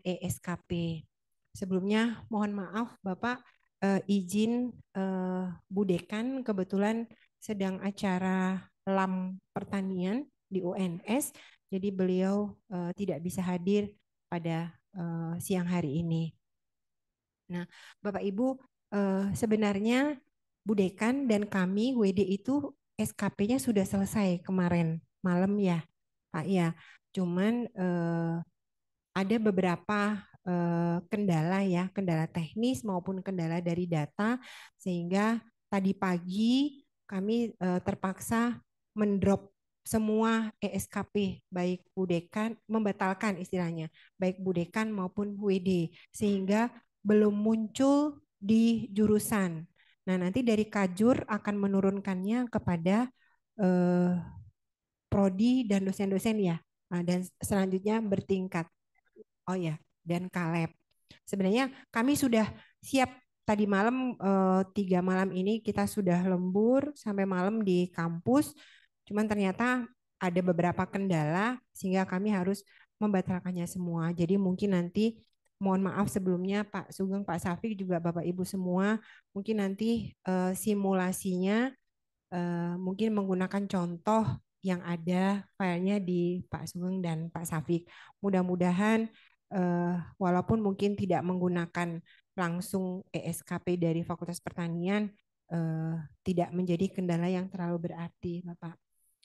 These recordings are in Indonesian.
ESKP. Sebelumnya mohon maaf Bapak, izin Bu Dekan kebetulan sedang acara LAM pertanian di UNS, jadi beliau tidak bisa hadir pada siang hari ini. Nah, Bapak Ibu, sebenarnya Bu Dekan dan kami WD itu SKP-nya sudah selesai kemarin malam ya, Pak ya. Cuman ada beberapa kendala ya, kendala teknis maupun kendala dari data, sehingga tadi pagi kami terpaksa mendrop semua ESKP, baik Bu Dekan, membatalkan istilahnya, baik Bu Dekan maupun WD, sehingga belum muncul di jurusan. Nah, nanti dari Kajur akan menurunkannya kepada eh, prodi dan dosen-dosen ya. Nah, dan selanjutnya bertingkat. Oh ya, dan Kaleb. Sebenarnya kami sudah siap tadi malam, 3 malam ini kita sudah lembur sampai malam di kampus. Cuman ternyata ada beberapa kendala sehingga kami harus membatalkannya semua. Jadi mungkin nanti mohon maaf sebelumnya Pak Sugeng, Pak Safik juga Bapak Ibu semua. Mungkin nanti simulasinya mungkin menggunakan contoh yang ada filenya di Pak Sugeng dan Pak Safik. Mudah-mudahan walaupun mungkin tidak menggunakan langsung ESKP dari Fakultas Pertanian, tidak menjadi kendala yang terlalu berarti, Bapak.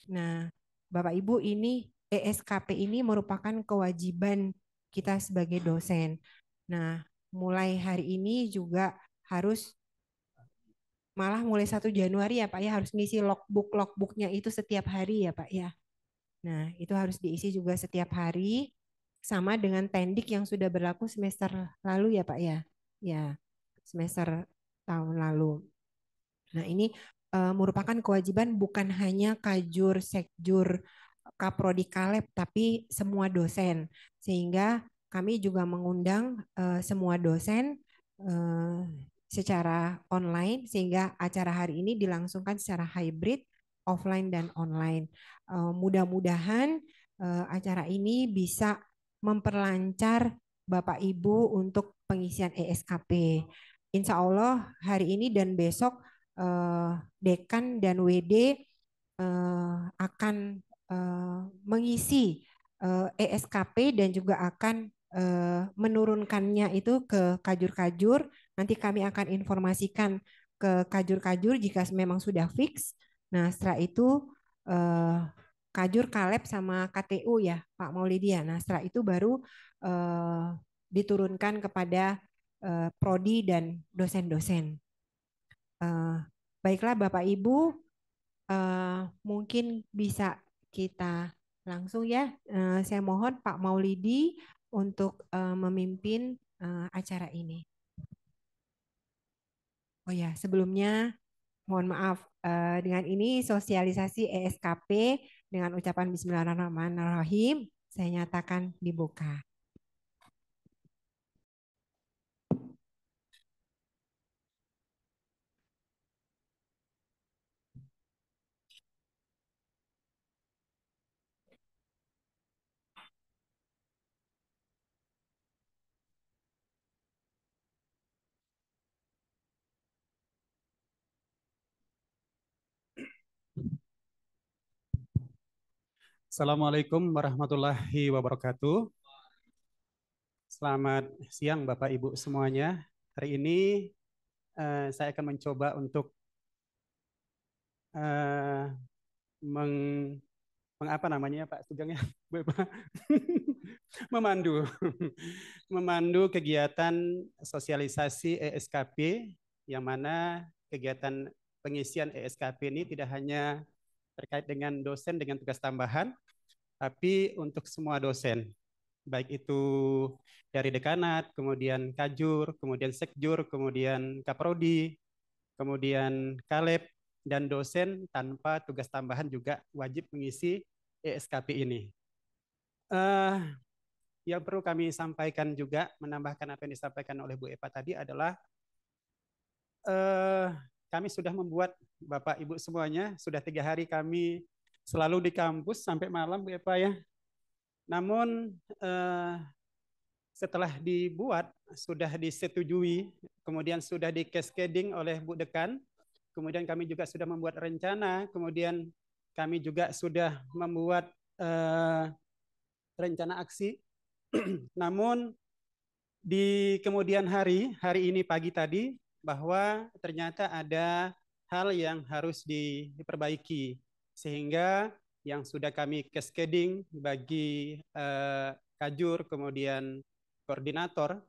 Nah, Bapak Ibu, ini ESKP ini merupakan kewajiban kita sebagai dosen. Nah, mulai hari ini juga harus, malah mulai 1 Januari ya Pak ya, harus ngisi logbooknya itu setiap hari ya Pak ya. Nah, itu harus diisi juga setiap hari, sama dengan tendik yang sudah berlaku semester lalu ya Pak ya. Ya, semester tahun lalu. Nah, ini merupakan kewajiban bukan hanya Kajur, Sekjur, Kaprodi Kaleb, tapi semua dosen. Sehingga kami juga mengundang semua dosen eh, secara online, sehingga acara hari ini dilangsungkan secara hybrid, offline dan online. Mudah-mudahan acara ini bisa memperlancar Bapak Ibu untuk pengisian ESKP. Insya Allah hari ini dan besok Dekan dan WD akan mengisi ESKP dan juga akan menurunkannya itu ke kajur-kajur. Nanti kami akan informasikan ke kajur-kajur jika memang sudah fix. Nah, setelah itu eh, kajur Kaleb sama KTU ya, Pak Maulidia. Nah, setelah itu baru eh, diturunkan kepada prodi dan dosen-dosen. Eh, Baiklah Bapak Ibu, mungkin bisa kita langsung ya. Saya mohon Pak Maulidi untuk memimpin acara ini. Oh ya, sebelumnya mohon maaf, dengan ini sosialisasi ESKP dengan ucapan Bismillahirrahmanirrahim saya nyatakan dibuka. Assalamualaikum warahmatullahi wabarakatuh. Selamat siang Bapak Ibu semuanya. Hari ini saya akan mencoba untuk eh, meng, mengapa namanya Pak Sugeng ya, memandu, memandu kegiatan sosialisasi ESKP, yang mana kegiatan pengisian ESKP ini tidak hanya terkait dengan dosen dengan tugas tambahan, tapi untuk semua dosen, baik itu dari dekanat, kemudian kajur, kemudian sekjur, kemudian kaprodi, kemudian kaleb, dan dosen tanpa tugas tambahan juga wajib mengisi ESKP ini. Uh, yang perlu kami sampaikan juga, menambahkan apa yang disampaikan oleh Bu Epa tadi adalah uh, kami sudah membuat, Bapak Ibu semuanya, sudah 3 hari kami selalu di kampus sampai malam Bu Epa ya. Namun setelah dibuat, sudah disetujui, kemudian sudah di cascading oleh Bu Dekan, kemudian kami juga sudah membuat rencana, kemudian kami juga sudah membuat rencana aksi. Namun di kemudian hari ini pagi tadi, bahwa ternyata ada hal yang harus diperbaiki. Sehingga yang sudah kami cascading bagi kajur, kemudian koordinator,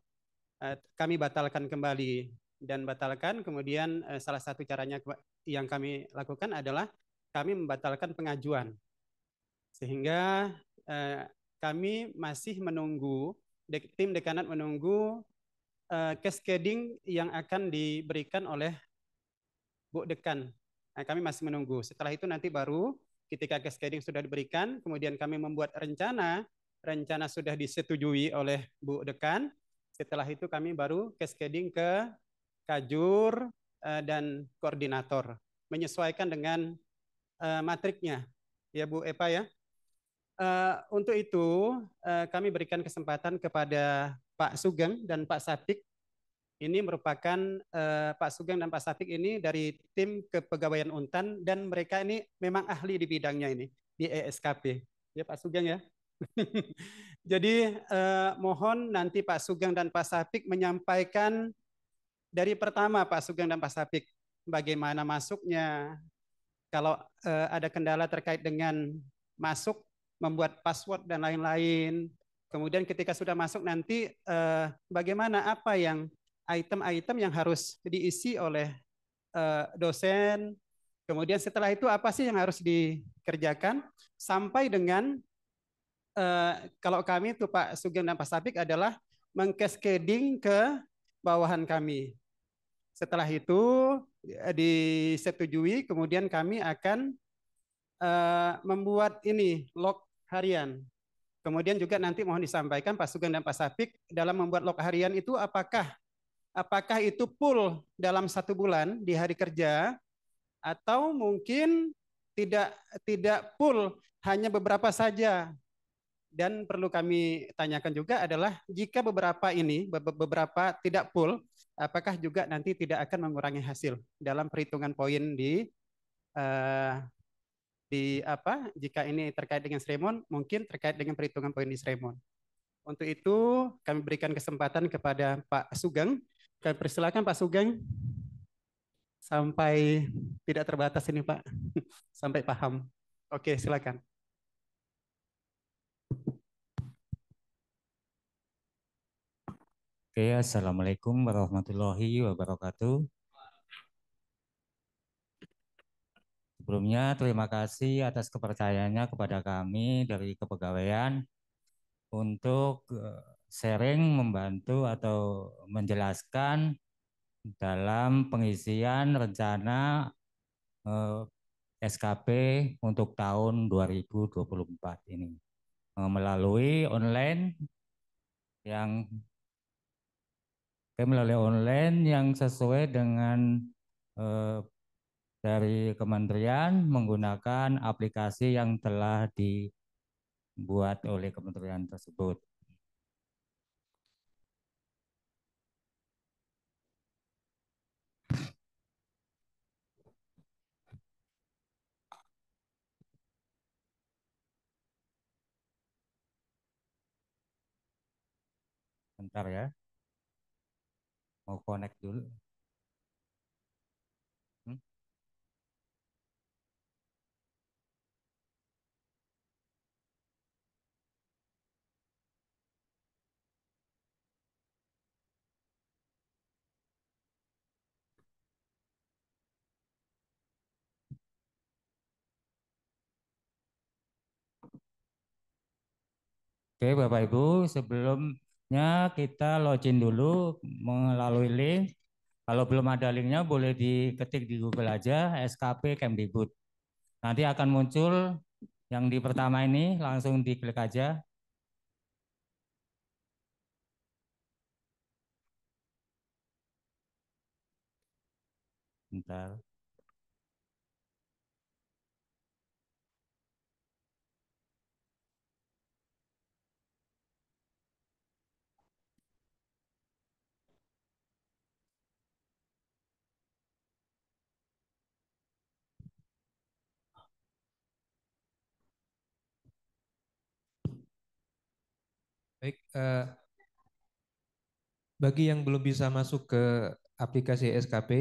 kami batalkan kembali. Dan batalkan kemudian salah satu caranya yang kami lakukan adalah kami membatalkan pengajuan. Sehingga kami masih menunggu, tim dekanat menunggu cascading yang akan diberikan oleh Bu Dekan. Nah, kami masih menunggu. Setelah itu nanti baru ketika cascading sudah diberikan, kemudian kami membuat rencana, rencana sudah disetujui oleh Bu Dekan. Setelah itu kami baru cascading ke kajur dan koordinator, menyesuaikan dengan matriknya. Ya Bu Epa ya. Untuk itu kami berikan kesempatan kepada Pak Sugeng dan Pak Sapik. Ini merupakan Pak Sugeng dan Pak Sapik ini dari tim kepegawaian Untan dan mereka ini memang ahli di bidangnya ini di ESKP. Ya Pak Sugeng ya. Jadi mohon nanti Pak Sugeng dan Pak Sapik menyampaikan dari pertama Pak Sugeng dan Pak Sapik bagaimana masuknya, kalau ada kendala terkait dengan masuk, membuat password dan lain-lain. Kemudian ketika sudah masuk nanti bagaimana, apa yang item-item yang harus diisi oleh dosen. Kemudian setelah itu apa sih yang harus dikerjakan sampai dengan kalau kami itu Pak Sugeng dan Pak Sapik adalah mengcascading ke bawahan kami. Setelah itu disetujui, kemudian kami akan membuat ini log harian. Kemudian juga nanti mohon disampaikan Pak Sugeng dan Pak Sapik dalam membuat log harian itu apakah itu full dalam 1 bulan di hari kerja atau mungkin tidak tidak full, hanya beberapa saja. Dan perlu kami tanyakan juga adalah jika beberapa tidak full, apakah juga nanti tidak akan mengurangi hasil dalam perhitungan poin eh, di apa, jika ini terkait dengan Sremon, mungkin terkait dengan perhitungan poin di Sremon. Untuk itu kami berikan kesempatan kepada Pak Sugeng. Kami persilakan Pak Sugeng, sampai tidak terbatas ini Pak, sampai paham. Oke, silakan. Oke, Assalamualaikum warahmatullahi wabarakatuh. Sebelumnya, terima kasih atas kepercayaannya kepada kami dari kepegawaian untuk sharing, membantu atau menjelaskan dalam pengisian rencana SKP untuk tahun 2024 ini melalui online yang sesuai dengan dari kementerian menggunakan aplikasi yang telah dibuat oleh kementerian tersebut. Bentar ya, mau connect dulu. Hmm? Oke, Bapak Ibu, sebelumnya kita login dulu melalui link. Kalau belum ada linknya boleh diketik di Google aja, SKP Kemdikbud. Nanti akan muncul yang di pertama ini, langsung diklik aja. Bentar. Baik, bagi yang belum bisa masuk ke aplikasi SKP,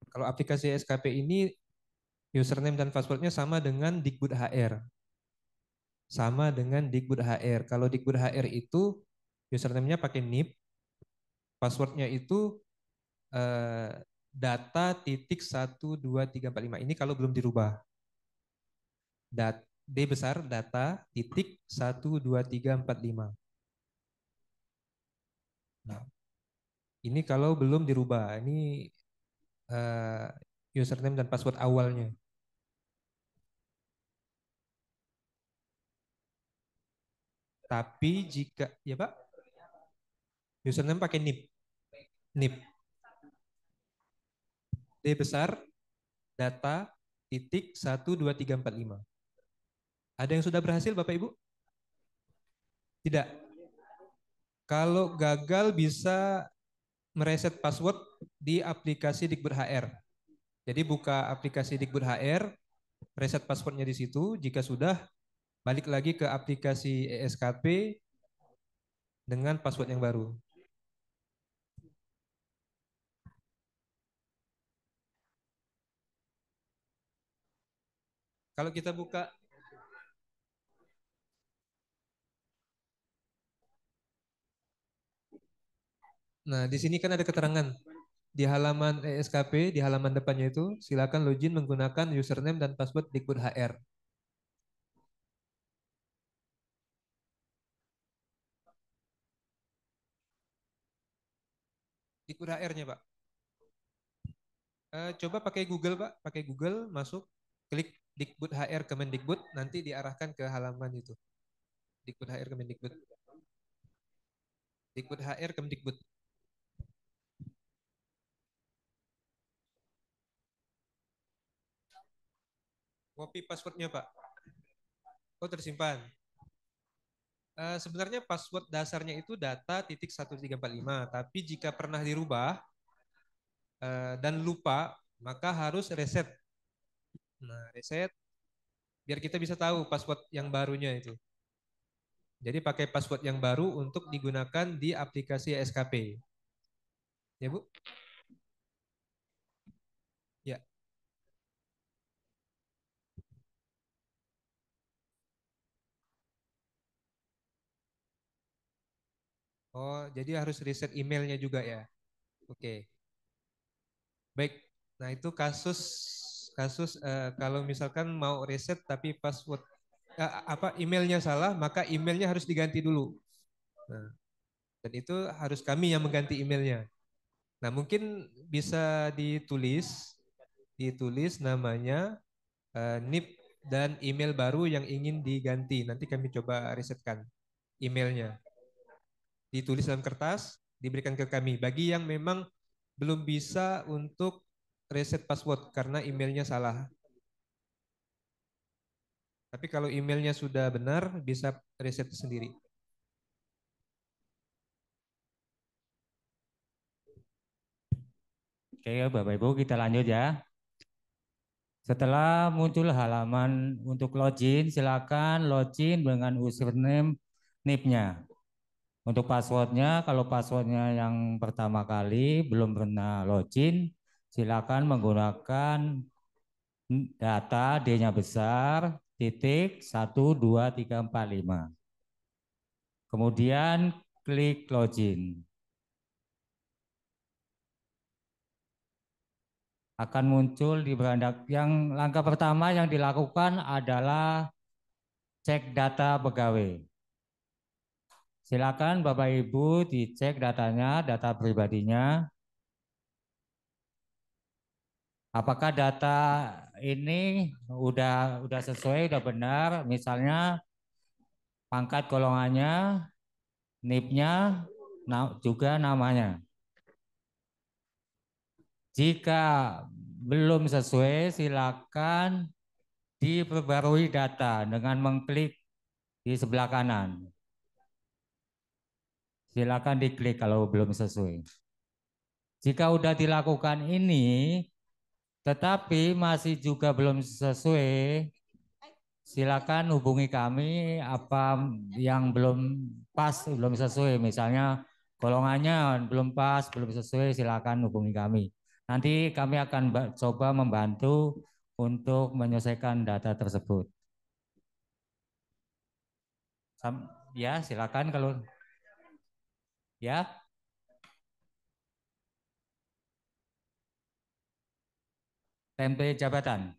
kalau aplikasi SKP ini username dan passwordnya sama dengan Dikbud HR. Sama dengan Dikbud HR. Kalau Dikbud HR itu username-nya pakai NIP, passwordnya itu data titik 12345. Ini kalau belum dirubah. D besar data titik 12345. Nah, ini kalau belum dirubah. Ini username dan password awalnya. Tapi jika ya Pak, username pakai NIP. NIP. D besar data titik 12345. Ada yang sudah berhasil Bapak Ibu? Tidak. Kalau gagal bisa mereset password di aplikasi Dikbud HR. Jadi buka aplikasi Dikbud HR, reset passwordnya di situ. Jika sudah, balik lagi ke aplikasi ESKP dengan password yang baru. Kalau kita buka, nah di sini kan ada keterangan di halaman ESKP, di halaman depannya itu silakan login menggunakan username dan password Dikbud HR. Dikbud HR-nya Pak. Coba pakai Google Pak, pakai Google masuk, klik Dikbud HR Kemendikbud, nanti diarahkan ke halaman itu. Dikbud HR Kemendikbud. Dikbud HR Kemendikbud. Copy passwordnya Pak. Oh tersimpan. Sebenarnya password dasarnya itu data titik 1345, tapi jika pernah dirubah dan lupa, maka harus reset. Nah, reset biar kita bisa tahu password yang barunya itu. Jadi pakai password yang baru untuk digunakan di aplikasi SKP. Ya Bu? Ya. Oh, jadi harus reset emailnya juga ya. Oke. Baik. Nah, itu kasus kalau misalkan mau reset tapi password emailnya salah, maka emailnya harus diganti dulu. Nah, dan itu harus kami yang mengganti emailnya. Nah, mungkin bisa ditulis namanya NIP dan email baru yang ingin diganti. Nanti kami coba resetkan emailnya. Ditulis dalam kertas, diberikan ke kami. Bagi yang memang belum bisa untuk reset password karena emailnya salah. Tapi kalau emailnya sudah benar, bisa reset sendiri. Oke, Bapak Ibu, kita lanjut ya. Setelah muncul halaman untuk login, silakan login dengan username NIP-nya. Untuk passwordnya, kalau passwordnya yang pertama kali belum pernah login, silakan menggunakan data D-nya besar, titik 12345. Kemudian klik login. Akan muncul di beranda yang langkah pertama yang dilakukan adalah cek data pegawai. Silakan Bapak Ibu dicek datanya, data pribadinya. Apakah data ini udah sesuai, udah benar, misalnya pangkat golongannya, NIP-nya, juga namanya. Jika belum sesuai, silakan diperbarui data dengan mengklik di sebelah kanan. Silakan diklik kalau belum sesuai. Jika sudah dilakukan ini, tetapi masih juga belum sesuai, silakan hubungi kami apa yang belum pas, belum sesuai. Misalnya golongannya belum pas, belum sesuai, silakan hubungi kami. Nanti kami akan coba membantu untuk menyelesaikan data tersebut. Ya, silakan kalau ya. Tempe jabatan.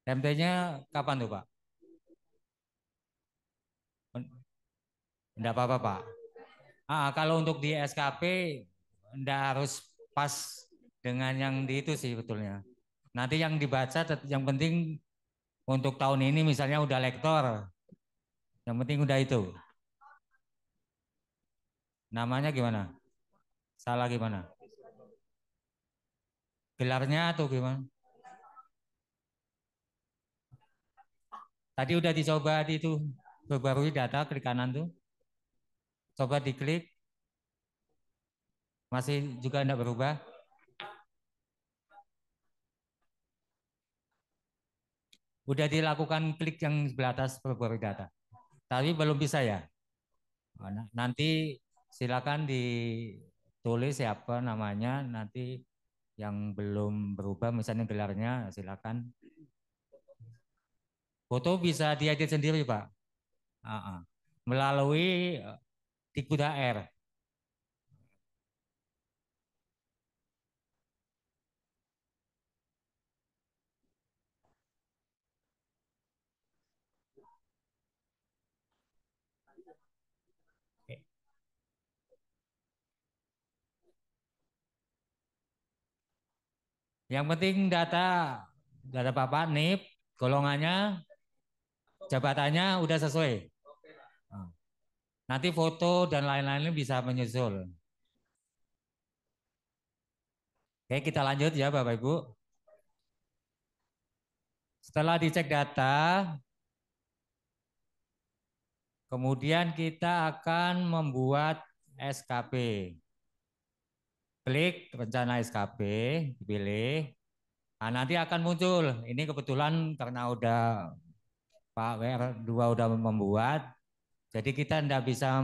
Tempenya kapan tuh, Pak? Enggak apa-apa, Pak. Kalau untuk di SKP enggak harus pas dengan yang di itu sih betulnya. Nanti yang dibaca yang penting untuk tahun ini misalnya udah lektor. Yang penting udah itu. Namanya gimana? Salah gimana? Gelarnya atau gimana? Tadi udah dicoba di itu, perbarui data klik kanan tuh. Coba diklik. Masih juga enggak berubah. Udah dilakukan klik yang sebelah atas perbarui data. Tapi belum bisa ya. Nanti silakan ditulis siapa namanya, nanti yang belum berubah misalnya gelarnya silakan. Foto bisa diedit sendiri, Pak. Melalui Dikbud HR. Yang penting data Bapak NIP, golongannya, jabatannya udah sesuai. Nanti foto dan lain-lainnya bisa menyusul. Oke, kita lanjut ya Bapak Ibu. Setelah dicek data, kemudian kita akan membuat SKP. Klik rencana SKP, dipilih. Nah, nanti akan muncul. Ini kebetulan karena udah Pak WR2 udah membuat, jadi kita tidak bisa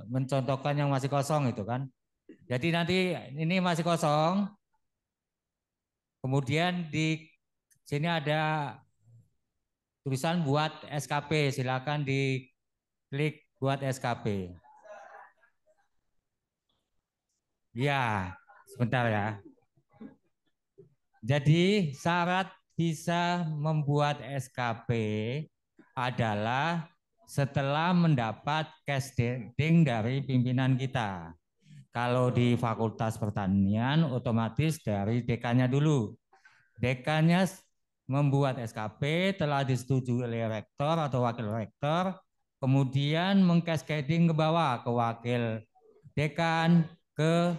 mencontohkan yang masih kosong itu kan. Jadi nanti ini masih kosong. Kemudian di sini ada tulisan buat SKP. Silakan diklik buat SKP. Ya, sebentar ya. Jadi syarat bisa membuat SKP adalah setelah mendapat casting dari pimpinan kita. Kalau di Fakultas Pertanian otomatis dari dekannya dulu. Dekannya membuat SKP telah disetujui oleh rektor atau wakil rektor, kemudian mengcascading ke bawah ke wakil dekan ke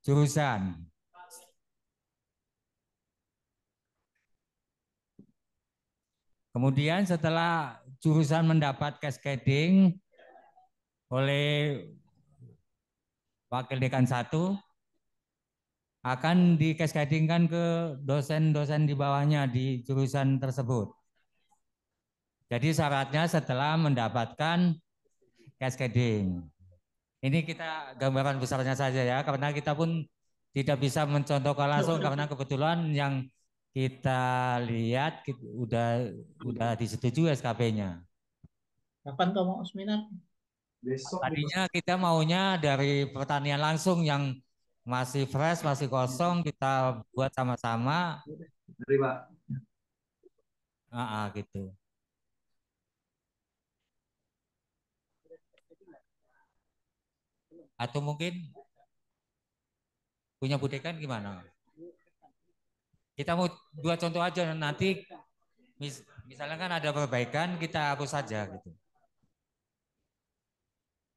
jurusan. Kemudian setelah jurusan mendapat cascading oleh wakil dekan 1, akan dikascadingkan ke dosen-dosen di bawahnya di jurusan tersebut. Jadi syaratnya setelah mendapatkan cascading. Ini kita gambaran besarnya saja ya, karena kita pun tidak bisa mencontohkan langsung karena kebetulan yang kita lihat udah disetujui SKP-nya. Kapan kamu mau seminar? Besok. Tadinya kita maunya dari pertanian langsung yang masih fresh, masih kosong, kita buat sama-sama. Dari Pak. Gitu. Atau mungkin punya budekan gimana? Kita mau dua contoh aja, nanti misalnya kan ada perbaikan, kita hapus saja gitu.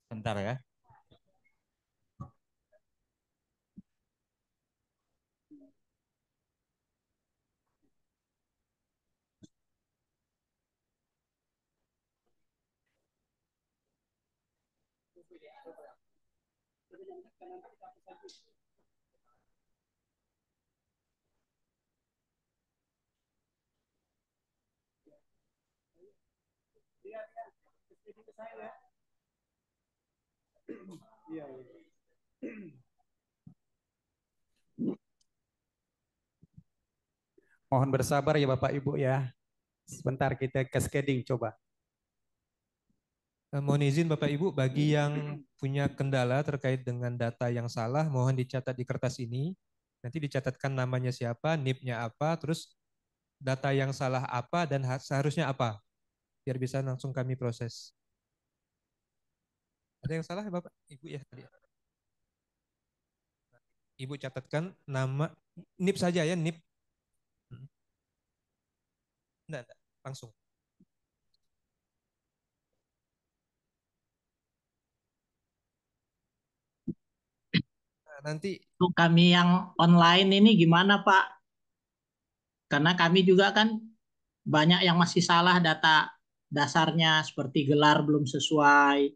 Bentar ya. Mohon bersabar ya Bapak Ibu ya. Sebentar kita cascading coba. Mohon izin Bapak Ibu, bagi yang punya kendala terkait dengan data yang salah, mohon dicatat di kertas ini. Nanti dicatatkan namanya siapa, NIP-nya apa, terus data yang salah apa, dan seharusnya apa. Biar bisa langsung kami proses. Ada yang salah Bapak? Ibu ya tadi. Ibu catatkan nama, NIP saja ya, NIP. Enggak, langsung. Nah, nanti Untuk kami yang online ini gimana Pak? Karena kami juga kan banyak yang masih salah data dasarnya seperti gelar belum sesuai.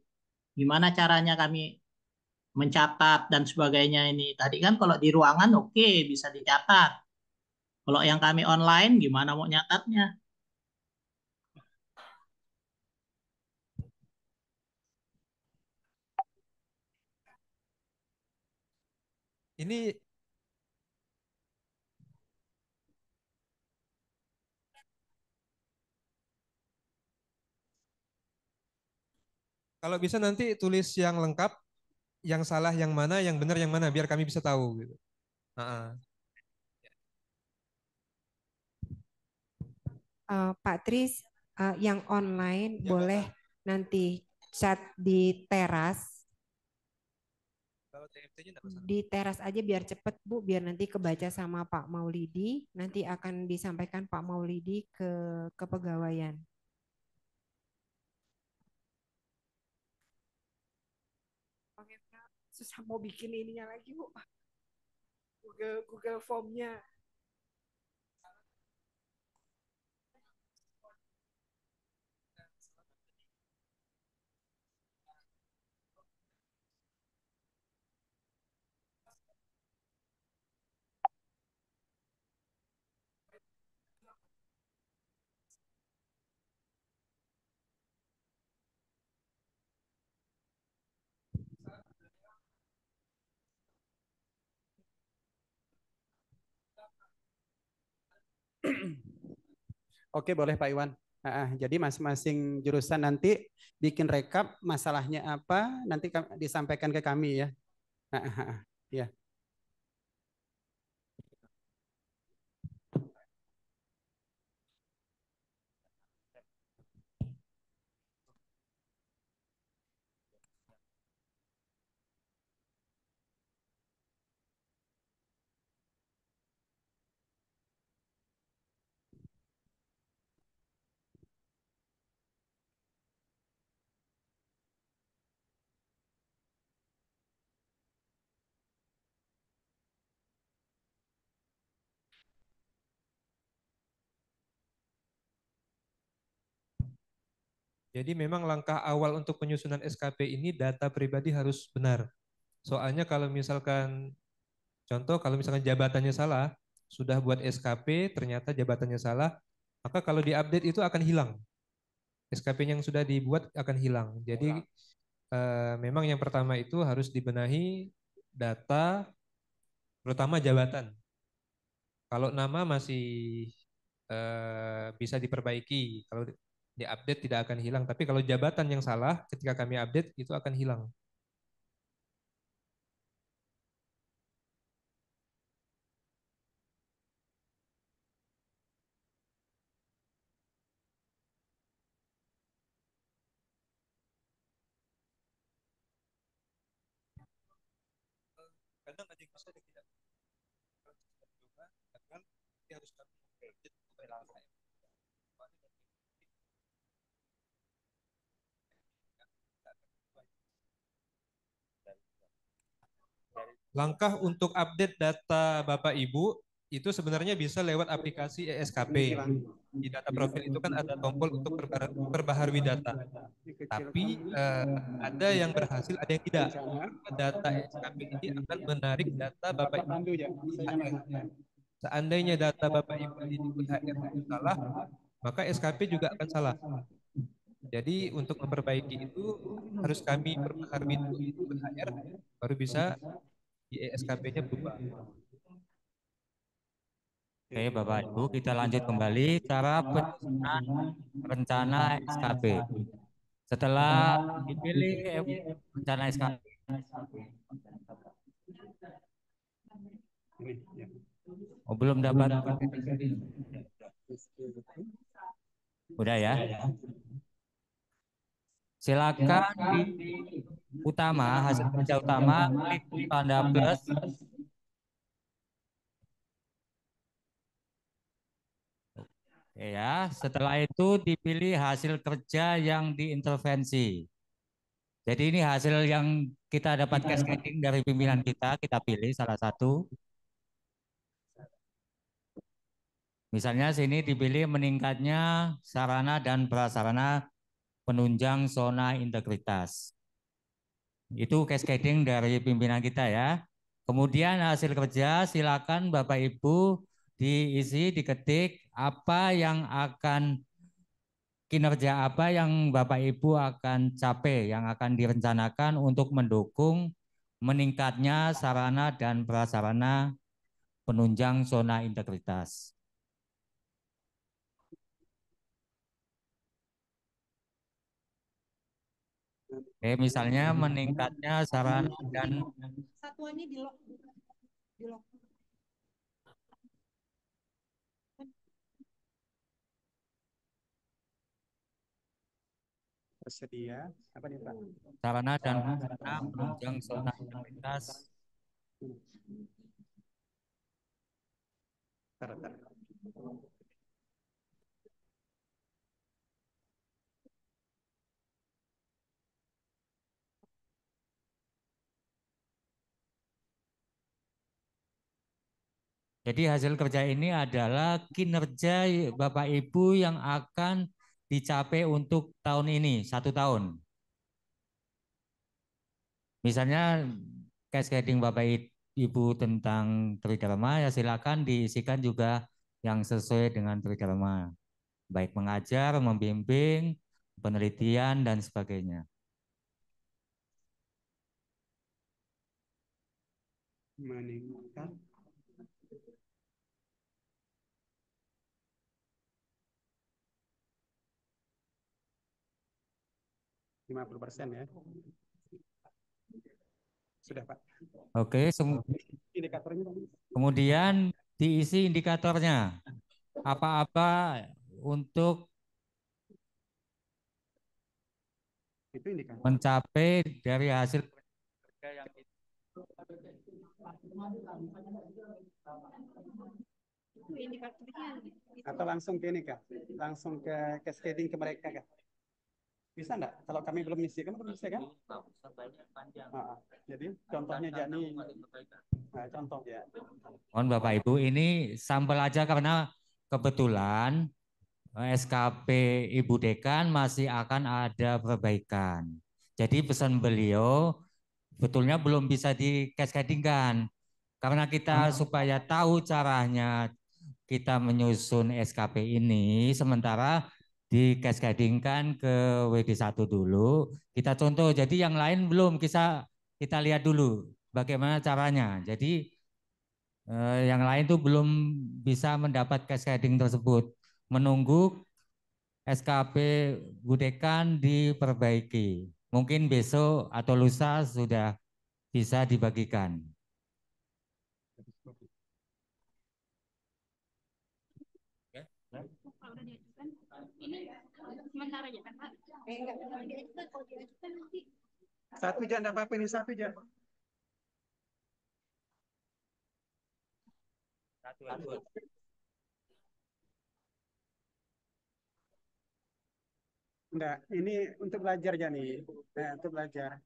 Gimana caranya kami mencatat dan sebagainya ini? Tadi kan kalau di ruangan oke bisa dicatat. Kalau yang kami online gimana mau nyatatnya? ini kalau bisa nanti tulis yang lengkap, yang salah yang mana, yang benar yang mana, biar kami bisa tahu gitu. Nah, Pak Tris, yang online boleh nanti chat di teras. kalau TFT-nya enggak masalah. Di teras aja biar cepet Bu, biar nanti kebaca sama Pak Maulidi, nanti akan disampaikan Pak Maulidi ke kepegawaian. Oke, susah mau bikin ininya lagi Bu. Google Form-nya. Oke, boleh Pak Iwan. Jadi masing-masing jurusan nanti bikin rekap masalahnya apa, nanti disampaikan ke kami ya. Ya. Jadi memang langkah awal untuk penyusunan SKP ini data pribadi harus benar. Soalnya kalau misalkan, contoh kalau misalkan jabatannya salah, sudah buat SKP ternyata jabatannya salah, maka kalau diupdate itu akan hilang. SKP yang sudah dibuat akan hilang. Jadi memang yang pertama itu harus dibenahi data, terutama jabatan. Kalau nama masih bisa diperbaiki, kalau diupdate tidak akan hilang. Tapi kalau jabatan yang salah, ketika kami update itu akan hilang. Kadang ada yang bisa dan tidak. Kalau kita coba, kadang dia harus kami update supaya langsung. Langkah untuk update data Bapak Ibu itu sebenarnya bisa lewat aplikasi ESKP. Di data profil itu kan ada tombol untuk perbaharui data. Tapi ada yang berhasil, ada yang tidak. Data ESKP ini akan menarik data Bapak Ibu HR. Seandainya data Bapak Ibu di HR itu salah, maka SKP juga akan salah. Jadi untuk memperbaiki itu harus kami perbaharui dulu itu HR, baru bisa di ESKP-nya berubah. Oke, Bapak Ibu, kita lanjut kembali cara penyusunan rencana SKP. Setelah dipilih rencana SKP, Ini, ya. oh, belum dapat. Udah ya. Silakan di utama, hasil kerja utama, klik tanda plus. Oke ya, setelah itu dipilih hasil kerja yang diintervensi. Jadi ini hasil yang kita dapat cascading dari pimpinan kita pilih salah satu. Misalnya sini dipilih meningkatnya sarana dan prasarana penunjang zona integritas. Itu cascading dari pimpinan kita ya. Kemudian hasil kerja silakan Bapak Ibu diisi, diketik apa yang akan kinerja apa yang Bapak Ibu akan capai, yang akan direncanakan untuk mendukung meningkatnya sarana dan prasarana penunjang zona integritas. Oke, misalnya meningkatnya sarana dan Satuannya di lock. Di lock. Tersedia apa nih Pak? sarana dan prasarana penunjang zona integritas. Tar. Jadi hasil kerja ini adalah kinerja Bapak Ibu yang akan dicapai untuk tahun ini, 1 tahun. Misalnya cascading Bapak Ibu tentang Tridharma ya silakan diisikan juga yang sesuai dengan Tridharma. Baik mengajar, membimbing, penelitian dan sebagainya. Meningkat 50% ya. Sudah Pak. Oke, Indikatornya Pak. kemudian diisi indikatornya. Apa-apa untuk Itu indikator. mencapai dari hasil kerja yang Atau langsung ke ini Kak? Langsung ke cascading ke mereka Kak? Bisa enggak? Kalau kami belum ngisi kan belum bisa kan? Jadi contohnya Jani. Nah, contoh ya. Mohon Bapak Ibu, ini sampel aja karena kebetulan SKP Ibu Dekan masih akan ada perbaikan. Jadi pesan beliau betulnya belum bisa dikascadingkan. Karena kita supaya tahu caranya kita menyusun SKP ini, sementara dikascadingkan ke WD1 dulu. Kita contoh, jadi yang lain belum kita lihat dulu bagaimana caranya. Jadi yang lain tuh belum bisa mendapat cascading tersebut. Menunggu SKP Budekan diperbaiki. Mungkin besok atau lusa sudah bisa dibagikan. Satu jangan apa-apa ini satu jangan. Enggak, ini untuk belajar ya nih. Nah, untuk belajar.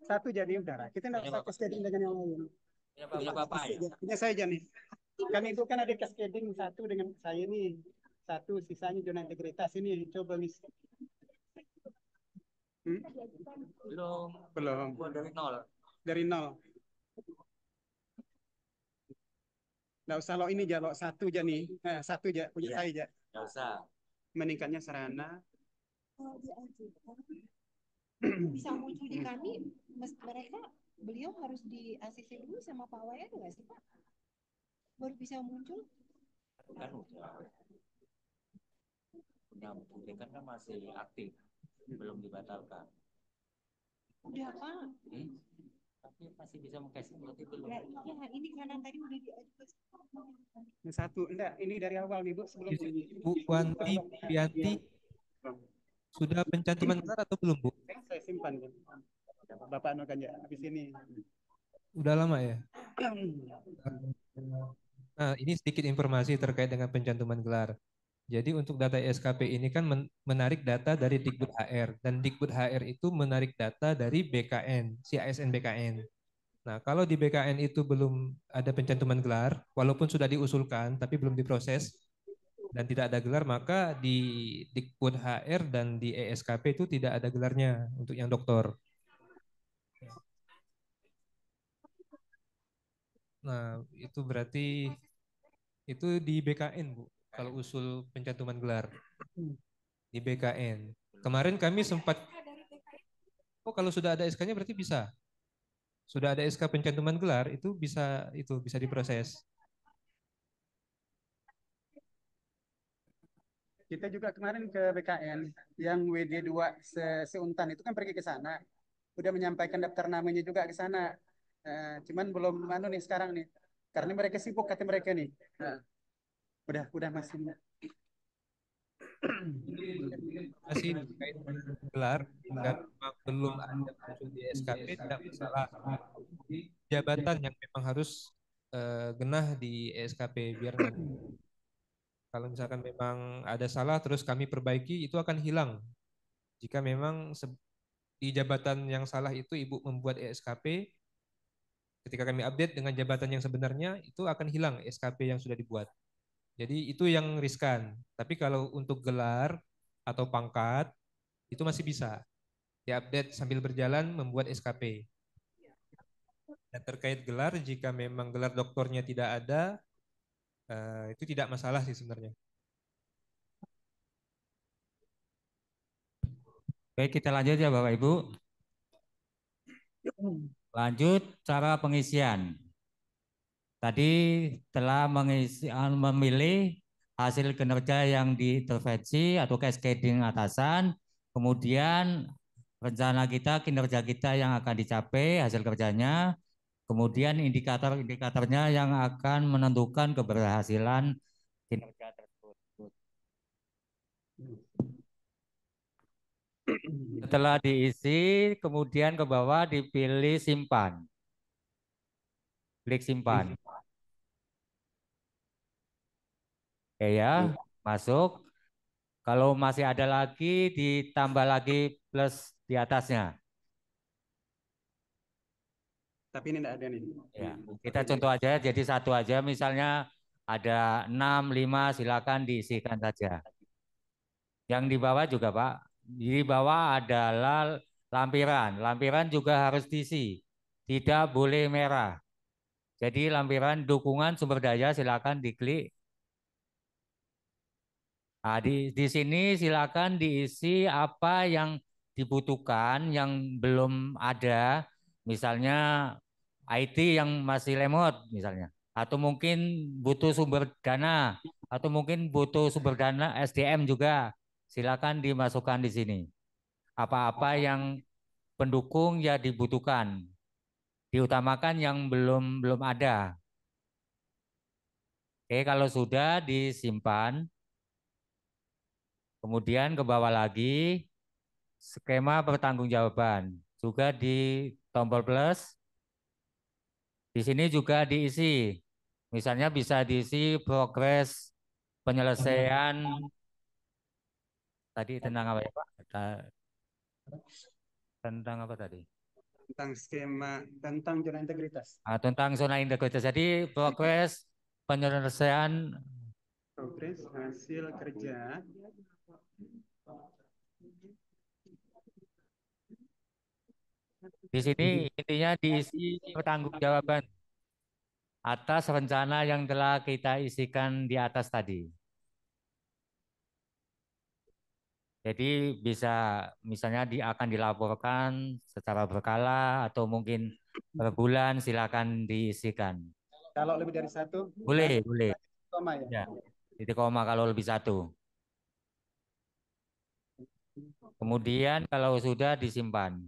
Satu jadi udara. Kita enggak usah cascading dengan yang lain. Punya Bapak ya? Punya saya aja nih. Kan itu kan ada cascading satu dengan saya nih. Satu sisanya zona integritas ini coba ngisi. Belum. Belum. Dari nol. Dari nol. Nggak usah lo ini aja, lo satu aja nih. Satu aja, punya saya aja. Nggak usah. Meningkatnya sarana. Kalau diajukan bisa muncul di kami, mereka beliau harus di ACC dulu sama Pak Wayan nggak sih Pak? Baru bisa muncul. Kan udah. Punya Budekan kan masih aktif, belum dibatalkan. Udah Pak. Tapi masih bisa mengkasih berarti belum. Ya, iya, ini karena tadi udah diajukan. Yang satu, enggak, ini dari awal nih Bu, sebelum ini. Bu Wanti Pianti sudah pencantuman gelar atau belum, Bu? Saya simpan kan. Bapak anu kan ya, habis ini. Udah lama ya? Nah, ini sedikit informasi terkait dengan pencantuman gelar. Jadi untuk data SKP ini kan menarik data dari Dikbud HR dan Dikbud HR itu menarik data dari BKN, CASN BKN. Nah, kalau di BKN itu belum ada pencantuman gelar, walaupun sudah diusulkan tapi belum diproses dan tidak ada gelar, maka di Dikbud HR dan di ESKP itu tidak ada gelarnya untuk yang doktor. Nah, itu berarti itu di BKN, Bu. Kalau usul pencantuman gelar di BKN. Kemarin kami sempat, oh kalau sudah ada SK-nya berarti bisa. Sudah ada SK pencantuman gelar itu bisa diproses. Kita juga kemarin ke BKN yang WD2 seuntan itu kan pergi ke sana. Udah menyampaikan daftar namanya juga ke sana. Cuman belum anu nih sekarang nih. Karena mereka sibuk kata mereka nih. Udah masih. Masih terkait gelar jika memang belum ada muncul di SKP tidak masalah. Jabatan yang memang harus genah di SKP biar nanti kalau misalkan memang ada salah terus kami perbaiki itu akan hilang. Jika memang di jabatan yang salah itu Ibu membuat SKP, ketika kami update dengan jabatan yang sebenarnya itu akan hilang SKP yang sudah dibuat. Jadi itu yang riskan. Tapi kalau untuk gelar atau pangkat itu masih bisa diupdate sambil berjalan membuat SKP. Dan terkait gelar, jika memang gelar doktornya tidak ada, itu tidak masalah sih sebenarnya. Baik, kita lanjut ya Bapak Ibu. Lanjut cara pengisian. Tadi telah memilih hasil kinerja yang diintervensi atau cascading atasan, kemudian rencana kita, kinerja kita yang akan dicapai, hasil kerjanya, kemudian indikator-indikatornya yang akan menentukan keberhasilan kinerja tersebut. Setelah diisi, kemudian ke bawah dipilih simpan. Klik simpan. Oke ya, masuk. Kalau masih ada lagi, ditambah lagi plus di atasnya. Tapi ini tidak ada nih. Ya, kita contoh aja, jadi satu aja. Misalnya ada 6, 5, silakan diisikan saja. Yang di bawah juga Pak. Di bawah adalah lampiran. Lampiran juga harus diisi. Tidak boleh merah. Jadi lampiran dukungan sumber daya silakan diklik. Nah, di sini silakan diisi apa yang dibutuhkan yang belum ada, misalnya IT yang masih lemot misalnya, atau mungkin butuh sumber dana, atau mungkin butuh sumber dana SDM juga, silakan dimasukkan di sini. Apa-apa yang pendukung ya dibutuhkan, diutamakan yang belum ada. Oke, kalau sudah disimpan. Kemudian ke bawah lagi, skema pertanggungjawaban. Juga di tombol plus. Di sini juga diisi. Misalnya bisa diisi progres penyelesaian. Tadi tentang apa ya Pak? Tentang apa tadi? Tentang skema, tentang zona integritas. Tentang zona integritas. Jadi progres penyelesaian. Progres hasil kerja. Di sini intinya diisi pertanggungjawaban. atas rencana yang telah kita isikan di atas tadi. Jadi bisa misalnya akan dilaporkan secara berkala atau mungkin per bulan, silakan diisikan. Kalau lebih dari satu, Boleh, boleh. koma ya. Ya, titik koma kalau lebih satu. Kemudian kalau sudah disimpan.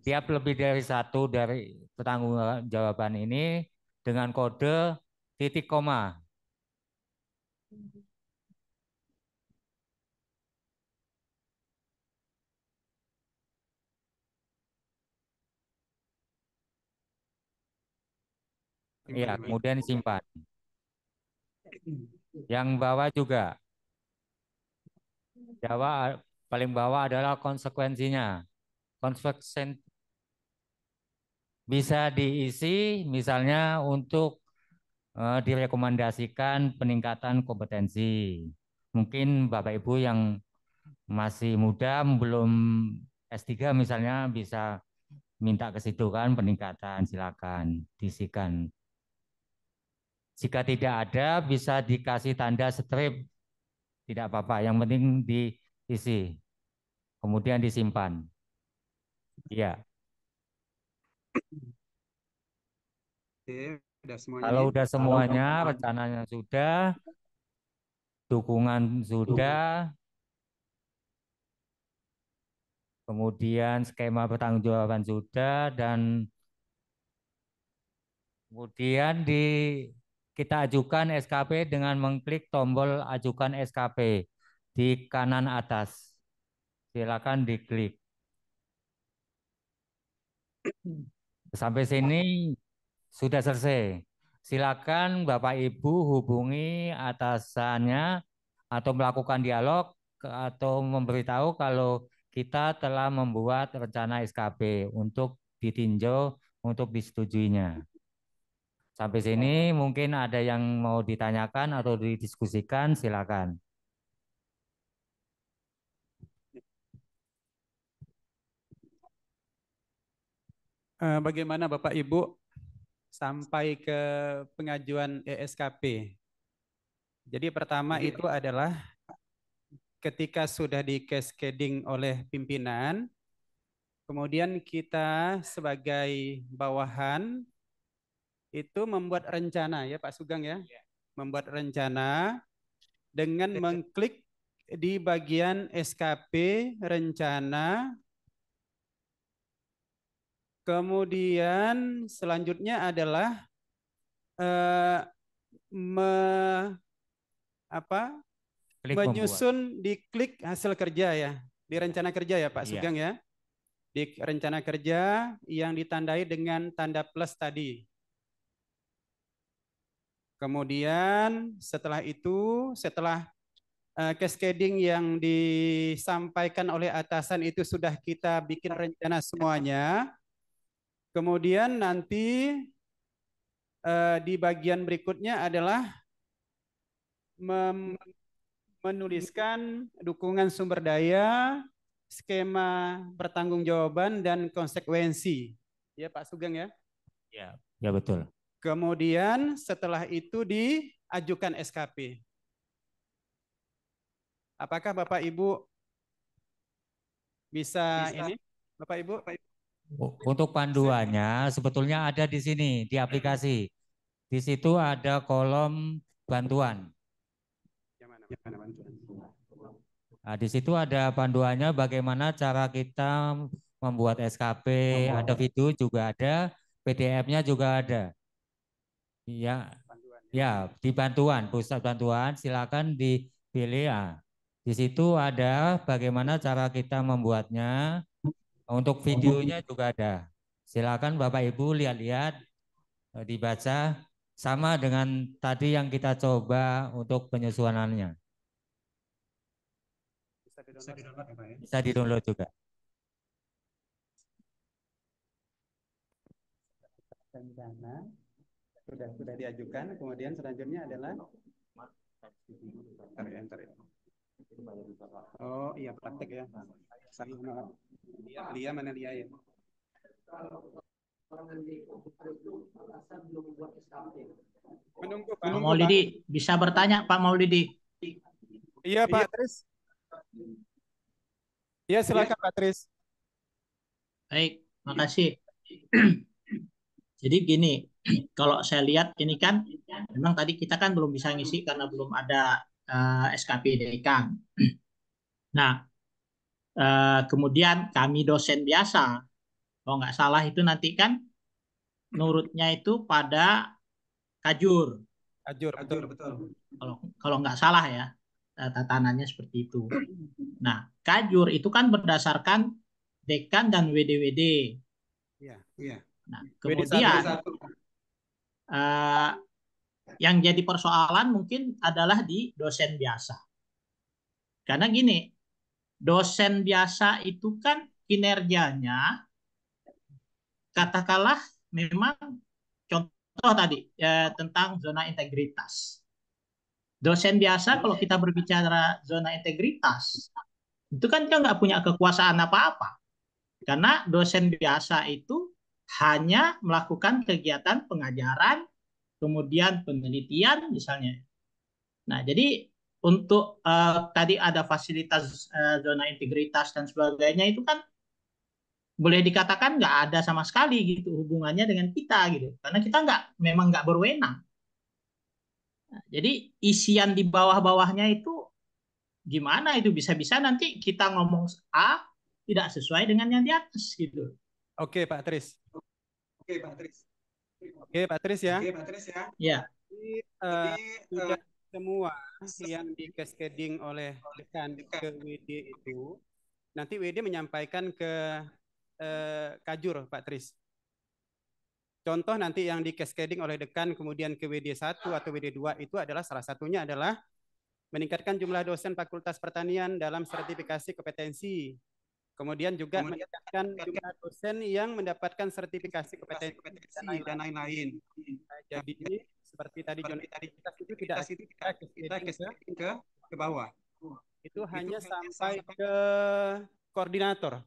Tiap lebih dari satu dari pertanggungjawaban ini dengan kode titik koma. Iya, kemudian disimpan. Yang bawah juga. Jawa paling bawah adalah konsekuensinya. Konsekuen bisa diisi misalnya untuk direkomendasikan peningkatan kompetensi. Mungkin Bapak Ibu yang masih muda belum S3 misalnya bisa minta ke situ kan peningkatan, silakan diisikan. Jika tidak ada bisa dikasih tanda strip, tidak apa-apa, yang penting diisi. Kemudian disimpan. Iya. Oke, udah semuanya Kalau nih. udah semuanya, rencananya sudah, dukungan sudah, kemudian skema pertanggungjawaban sudah, dan kemudian kita ajukan SKP dengan mengklik tombol ajukan SKP di kanan atas. Silakan diklik. Sampai sini sudah selesai. Silakan Bapak Ibu hubungi atasannya atau melakukan dialog atau memberitahu kalau kita telah membuat rencana SKP untuk ditinjau untuk disetujuinya. Sampai sini mungkin ada yang mau ditanyakan atau didiskusikan, silakan. Bagaimana Bapak Ibu sampai ke pengajuan ESKP? Jadi pertama itu adalah ketika sudah di cascading oleh pimpinan, kemudian kita sebagai bawahan itu membuat rencana ya Pak Sugeng ya, membuat rencana dengan mengklik di bagian SKP rencana. Kemudian selanjutnya adalah menyusun di klik hasil kerja ya, di rencana kerja ya Pak Sugeng ya, di rencana kerja yang ditandai dengan tanda plus tadi. Kemudian setelah itu, setelah cascading yang disampaikan oleh atasan itu sudah kita bikin rencana semuanya, kemudian nanti di bagian berikutnya adalah menuliskan dukungan sumber daya, skema pertanggungjawaban dan konsekuensi. Ya Pak Sugeng ya? Ya, ya betul. Kemudian setelah itu diajukan SKP. Apakah Bapak Ibu bisa ini? Bapak Ibu? Untuk panduannya sebetulnya ada di sini di aplikasi. Di situ ada kolom bantuan. Nah, di situ ada panduannya bagaimana cara kita membuat SKP, ada video juga ada, PDF-nya juga ada. Ya, ya di bantuan, pusat bantuan silakan dipilih. Ya. Di situ ada bagaimana cara kita membuatnya. Untuk videonya juga ada. Silakan Bapak Ibu lihat-lihat, dibaca sama dengan tadi yang kita coba untuk penyusunannya. Bisa di-download juga. Rencana sudah diajukan, kemudian selanjutnya adalah oh iya praktek ya. Lia mana Lia ya? Menunggu, Pak Pak. Maulidi bisa bertanya, Pak Maulidi. Iya, Pak Tris. Iya, silakan Pak Tris. Baik, makasih. Jadi gini, kalau saya lihat ini kan, memang tadi kita kan belum bisa ngisi karena belum ada SKP dekan. Nah, kemudian kami dosen biasa, kalau nggak salah itu nanti kan nurutnya itu pada kajur. Ajur, betul. Kalau nggak salah ya, tatanannya seperti itu. Nah, kajur itu kan berdasarkan dekan dan WD-WD. Iya. Nah, WD1. kemudian yang jadi persoalan mungkin adalah di dosen biasa. Karena gini, dosen biasa itu kan kinerjanya katakanlah memang contoh tadi tentang zona integritas. Dosen biasa kalau kita berbicara zona integritas, itu kan dia nggak punya kekuasaan apa-apa. Karena dosen biasa itu hanya melakukan kegiatan pengajaran, kemudian penelitian misalnya. Nah, jadi untuk tadi ada fasilitas zona integritas dan sebagainya itu kan boleh dikatakan nggak ada sama sekali gitu hubungannya dengan kita gitu. Karena kita memang nggak berwenang. Nah, jadi isian di bawah-bawahnya itu gimana itu bisa-bisa nanti kita ngomong A tidak sesuai dengan yang di atas gitu. Oke, Pak Tris. Oke, Pak Tris ya. Ya. Jadi, sudah semua yang di cascading oleh dekan ke WD itu, nanti WD menyampaikan ke Kajur, Pak Tris. Contoh nanti yang di cascading oleh dekan kemudian ke WD1 atau WD2 itu adalah salah satunya adalah meningkatkan jumlah dosen Fakultas Pertanian dalam sertifikasi kompetensi. Kemudian juga meningkatkan jumlah dosen yang mendapatkan sertifikasi kompetensi dan lain-lain. Jadi seperti tadi Joni itu tidak kita ke bawah. Itu hanya sampai ke koordinator.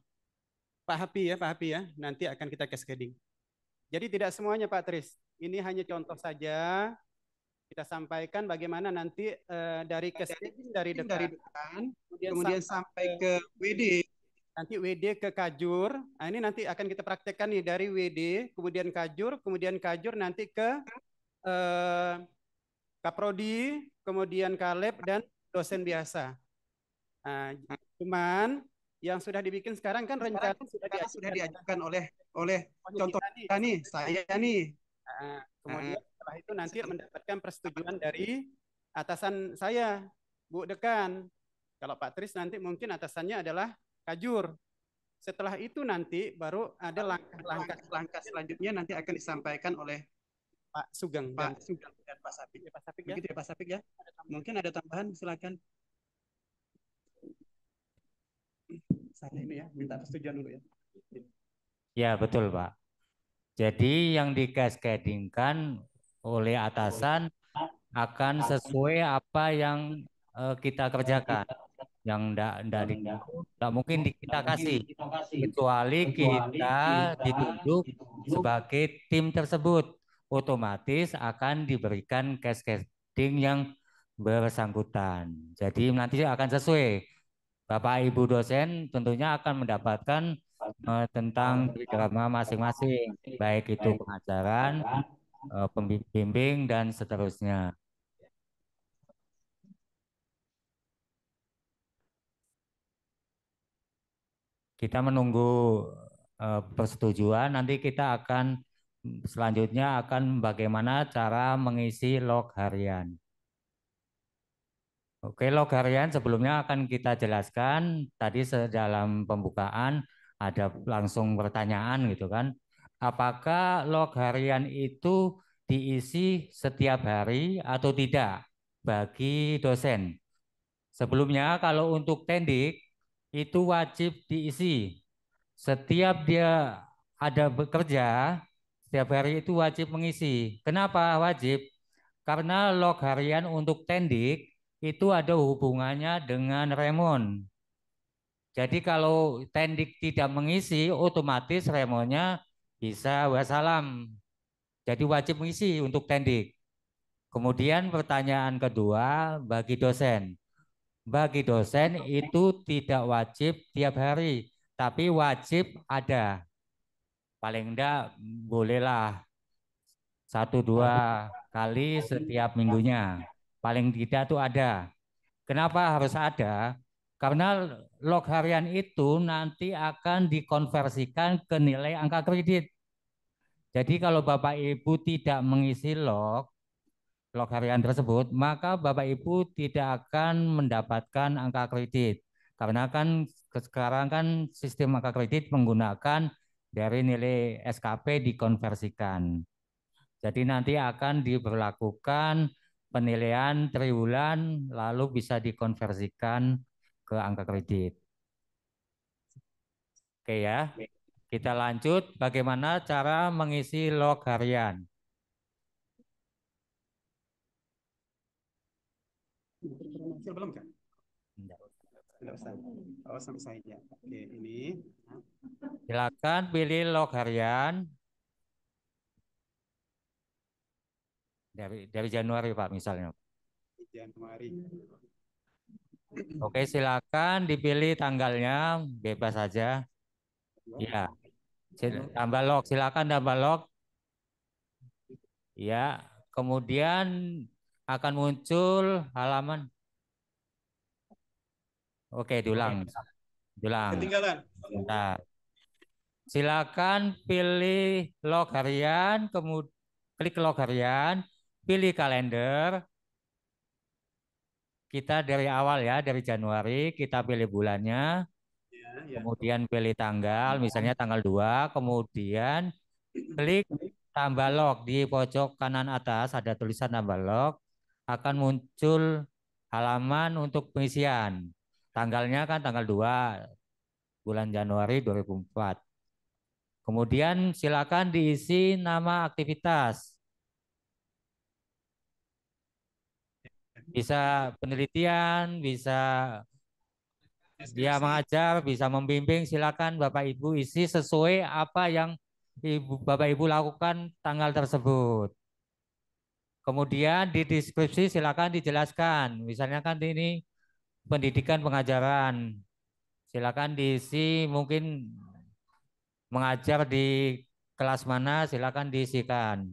Pak Hapi ya, nanti akan kita cascading. Jadi tidak semuanya Pak Tris. Ini hanya contoh saja. Kita sampaikan bagaimana nanti dari cascading dari dekan, kemudian sampai ke WD. Nanti WD ke Kajur. Nah, ini nanti akan kita praktekkan nih dari WD, kemudian Kajur nanti ke Kaprodi, kemudian Kaleb dan dosen biasa. Nah, cuman yang sudah dibikin sekarang kan rencana sudah diajukan oleh contoh kita nih, saya nih. Nah, kemudian setelah itu nanti mendapatkan persetujuan dari atasan saya, Bu Dekan. Kalau Pak Tris nanti mungkin atasannya adalah Kajur. Setelah itu nanti baru ada langkah selanjutnya nanti akan disampaikan oleh Pak Sugeng dan Pak Sapik. Pak Sapik ya. Begitu ya Pak Sapik ya. Mungkin ada tambahan, silakan. Saya ini ya, minta persetujuan dulu ya. Ya, betul, Pak. Jadi yang dikascadingkan oleh atasan akan sesuai apa yang kita kerjakan. Yang enggak mungkin kita kasih, kecuali kita ditunjuk sebagai tim tersebut, otomatis akan diberikan cascading yang bersangkutan. Jadi nanti akan sesuai. Bapak Ibu dosen tentunya akan mendapatkan tentang drama masing-masing, baik itu pengajaran, pembimbing, dan seterusnya. Kita menunggu persetujuan, nanti kita akan selanjutnya akan bagaimana cara mengisi log harian. Oke, log harian sebelumnya akan kita jelaskan. Tadi dalam pembukaan ada langsung pertanyaan gitu kan. Apakah log harian itu diisi setiap hari atau tidak bagi dosen? Sebelumnya kalau untuk tendik itu wajib diisi. Setiap dia ada bekerja, setiap hari itu wajib mengisi. Kenapa wajib? Karena log harian untuk tendik itu ada hubungannya dengan remon. Jadi kalau tendik tidak mengisi, otomatis remonnya bisa wassalam. Jadi wajib mengisi untuk tendik. Kemudian pertanyaan kedua bagi dosen. Bagi dosen itu tidak wajib tiap hari, tapi wajib ada. Paling enggak bolehlah 1-2 kali setiap minggunya. Paling tidak tuh ada. Kenapa harus ada? Karena log harian itu nanti akan dikonversikan ke nilai angka kredit. Jadi kalau Bapak Ibu tidak mengisi log harian tersebut, maka Bapak Ibu tidak akan mendapatkan angka kredit. Karena kan sekarang kan sistem angka kredit menggunakan dari nilai SKP dikonversikan. Jadi nanti akan diberlakukan penilaian triwulan lalu bisa dikonversikan ke angka kredit. Oke ya, kita lanjut bagaimana cara mengisi log harian. Belum kan? Tidak usah. Oh, sampai saya. Oke, ini. Silakan pilih log harian dari Januari Pak misalnya. Januari. Oke, silakan dipilih tanggalnya, bebas saja. Ya, tambah log, silakan tambah log. Ya, kemudian akan muncul halaman. Oke, diulang. Ketinggalan. Bentar. Silakan pilih log harian, kemudian klik log harian, pilih kalender. Kita dari awal ya, dari Januari, kita pilih bulannya, Ya. kemudian pilih tanggal, misalnya tanggal 2, kemudian klik tambah log di pojok kanan atas, ada tulisan tambah log, akan muncul halaman untuk pengisian. Tanggalnya kan tanggal 2, bulan Januari 2004. Kemudian silakan diisi nama aktivitas. Bisa penelitian, bisa dia mengajar, bisa membimbing, silakan Bapak Ibu isi sesuai apa yang Bapak Ibu lakukan tanggal tersebut. Kemudian di deskripsi silakan dijelaskan. Misalnya kan ini pendidikan pengajaran. Silakan diisi mungkin mengajar di kelas mana silakan diisikan.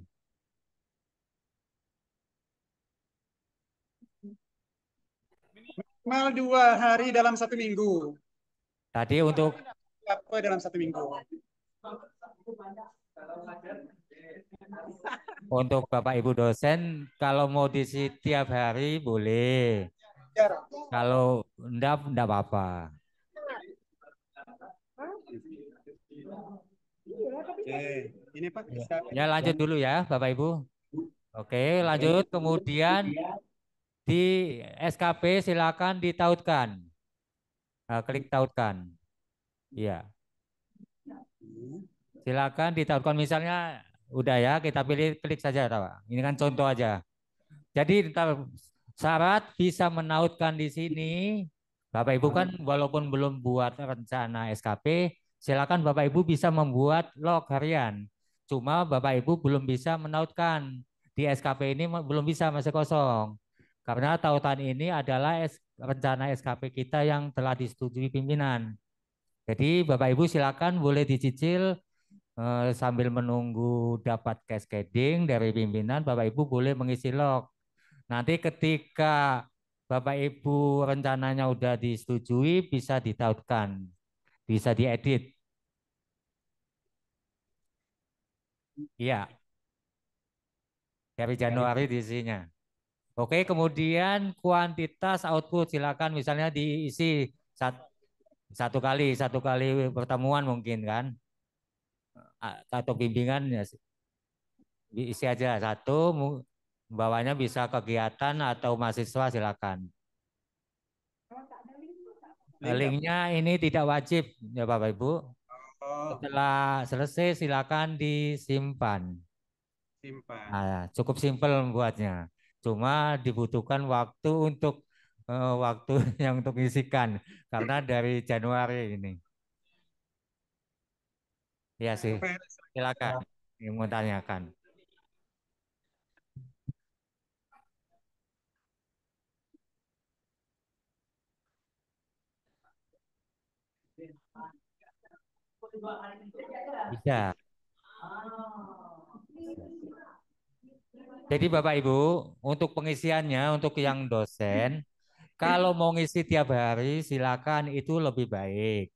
Minimal 2 hari dalam 1 minggu. Tadi untuk Apa dalam 1 minggu? Untuk Bapak Ibu dosen, kalau mau diisi tiap hari boleh. Kalau enggak apa-apa. Oke, ini Pak. Ya lanjut dulu ya Bapak Ibu. Oke, lanjut. Kemudian di SKP silakan ditautkan. Klik tautkan. Iya. Silakan ditautkan misalnya udah ya kita pilih klik saja Pak. Ini kan contoh aja. Jadi syarat bisa menautkan di sini. Bapak Ibu kan walaupun belum buat rencana SKP, silakan Bapak Ibu bisa membuat log harian. Cuma Bapak Ibu belum bisa menautkan. Di SKP ini belum bisa, masih kosong. Karena tautan ini adalah rencana SKP kita yang telah disetujui pimpinan. Jadi Bapak Ibu silakan boleh dicicil sambil menunggu dapat cascading dari pimpinan, Bapak Ibu boleh mengisi log. Nanti ketika Bapak Ibu rencananya udah disetujui bisa ditautkan, bisa diedit. Iya. Dari Januari diisinya. Oke, kemudian kuantitas output silakan misalnya diisi satu kali pertemuan mungkin kan, atau bimbingan ya diisi aja satu, bawahnya bisa kegiatan atau mahasiswa silakan. Linknya ini tidak wajib ya Bapak Ibu. Setelah selesai silakan disimpan. Nah, cukup simpel membuatnya. Cuma dibutuhkan waktu untuk waktu yang untuk mengisikan karena dari Januari ini. Iya sih, silakan. Ini mau tanyakan. Bisa. Jadi Bapak Ibu, untuk pengisiannya, untuk yang dosen, kalau mau ngisi tiap hari, silakan itu lebih baik.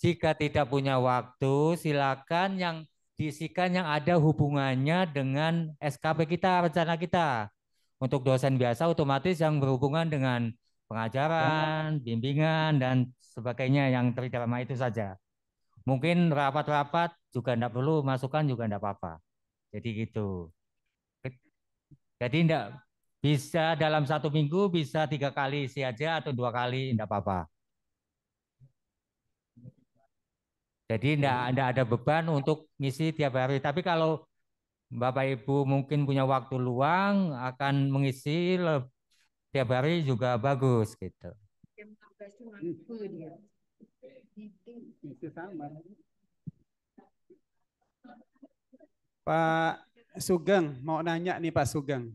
Jika tidak punya waktu, silakan yang diisikan yang ada hubungannya dengan SKP kita, rencana kita. Untuk dosen biasa otomatis yang berhubungan dengan pengajaran, bimbingan, dan sebagainya yang tridharma itu saja. Mungkin rapat-rapat juga tidak perlu, masukan juga tidak apa-apa. Jadi gitu. Jadi tidak bisa dalam 1 minggu bisa 3 kali isi aja atau 2 kali tidak apa-apa. Jadi tidak ada beban untuk ngisi tiap hari. Tapi kalau Bapak Ibu mungkin punya waktu luang akan mengisi tiap hari juga bagus gitu. Pak Sugeng, mau nanya nih Pak Sugeng.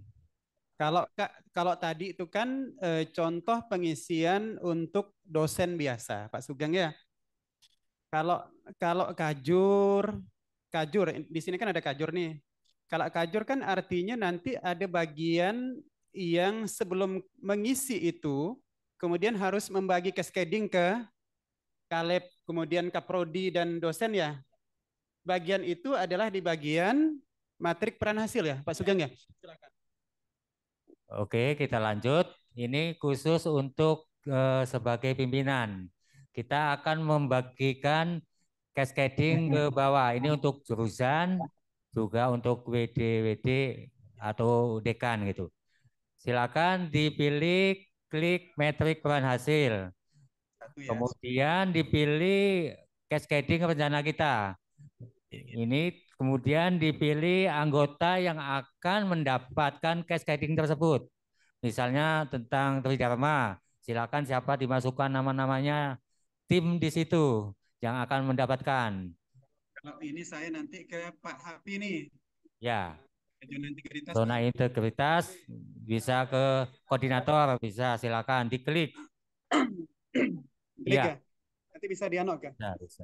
Kalau tadi itu kan contoh pengisian untuk dosen biasa, Pak Sugeng ya. Kalau kalau kajur di sini kan ada kajur nih. Kalau kajur kan artinya nanti ada bagian yang sebelum mengisi itu kemudian harus membagi cascading ke Kaleb, kemudian kaprodi dan dosen ya. Bagian itu adalah di bagian matrik peran hasil ya, Pak Sugeng ya. Silakan. Oke, kita lanjut. Ini khusus untuk sebagai pimpinan. Kita akan membagikan cascading ke bawah. Ini untuk jurusan, juga untuk WD atau dekan gitu. Silakan dipilih klik metrik peran hasil. Kemudian dipilih cascading rencana kita. Ini kemudian dipilih anggota yang akan mendapatkan cascading tersebut. Misalnya tentang tridharma, silakan siapa dimasukkan nama-namanya tim di situ yang akan mendapatkan. Kalau ini saya nanti ke Pak Hapi nih. Ya. Zona integritas. Zona integritas bisa ke koordinator, bisa silakan diklik. Klik Iya. ya. Nanti bisa dianok kan? Bisa.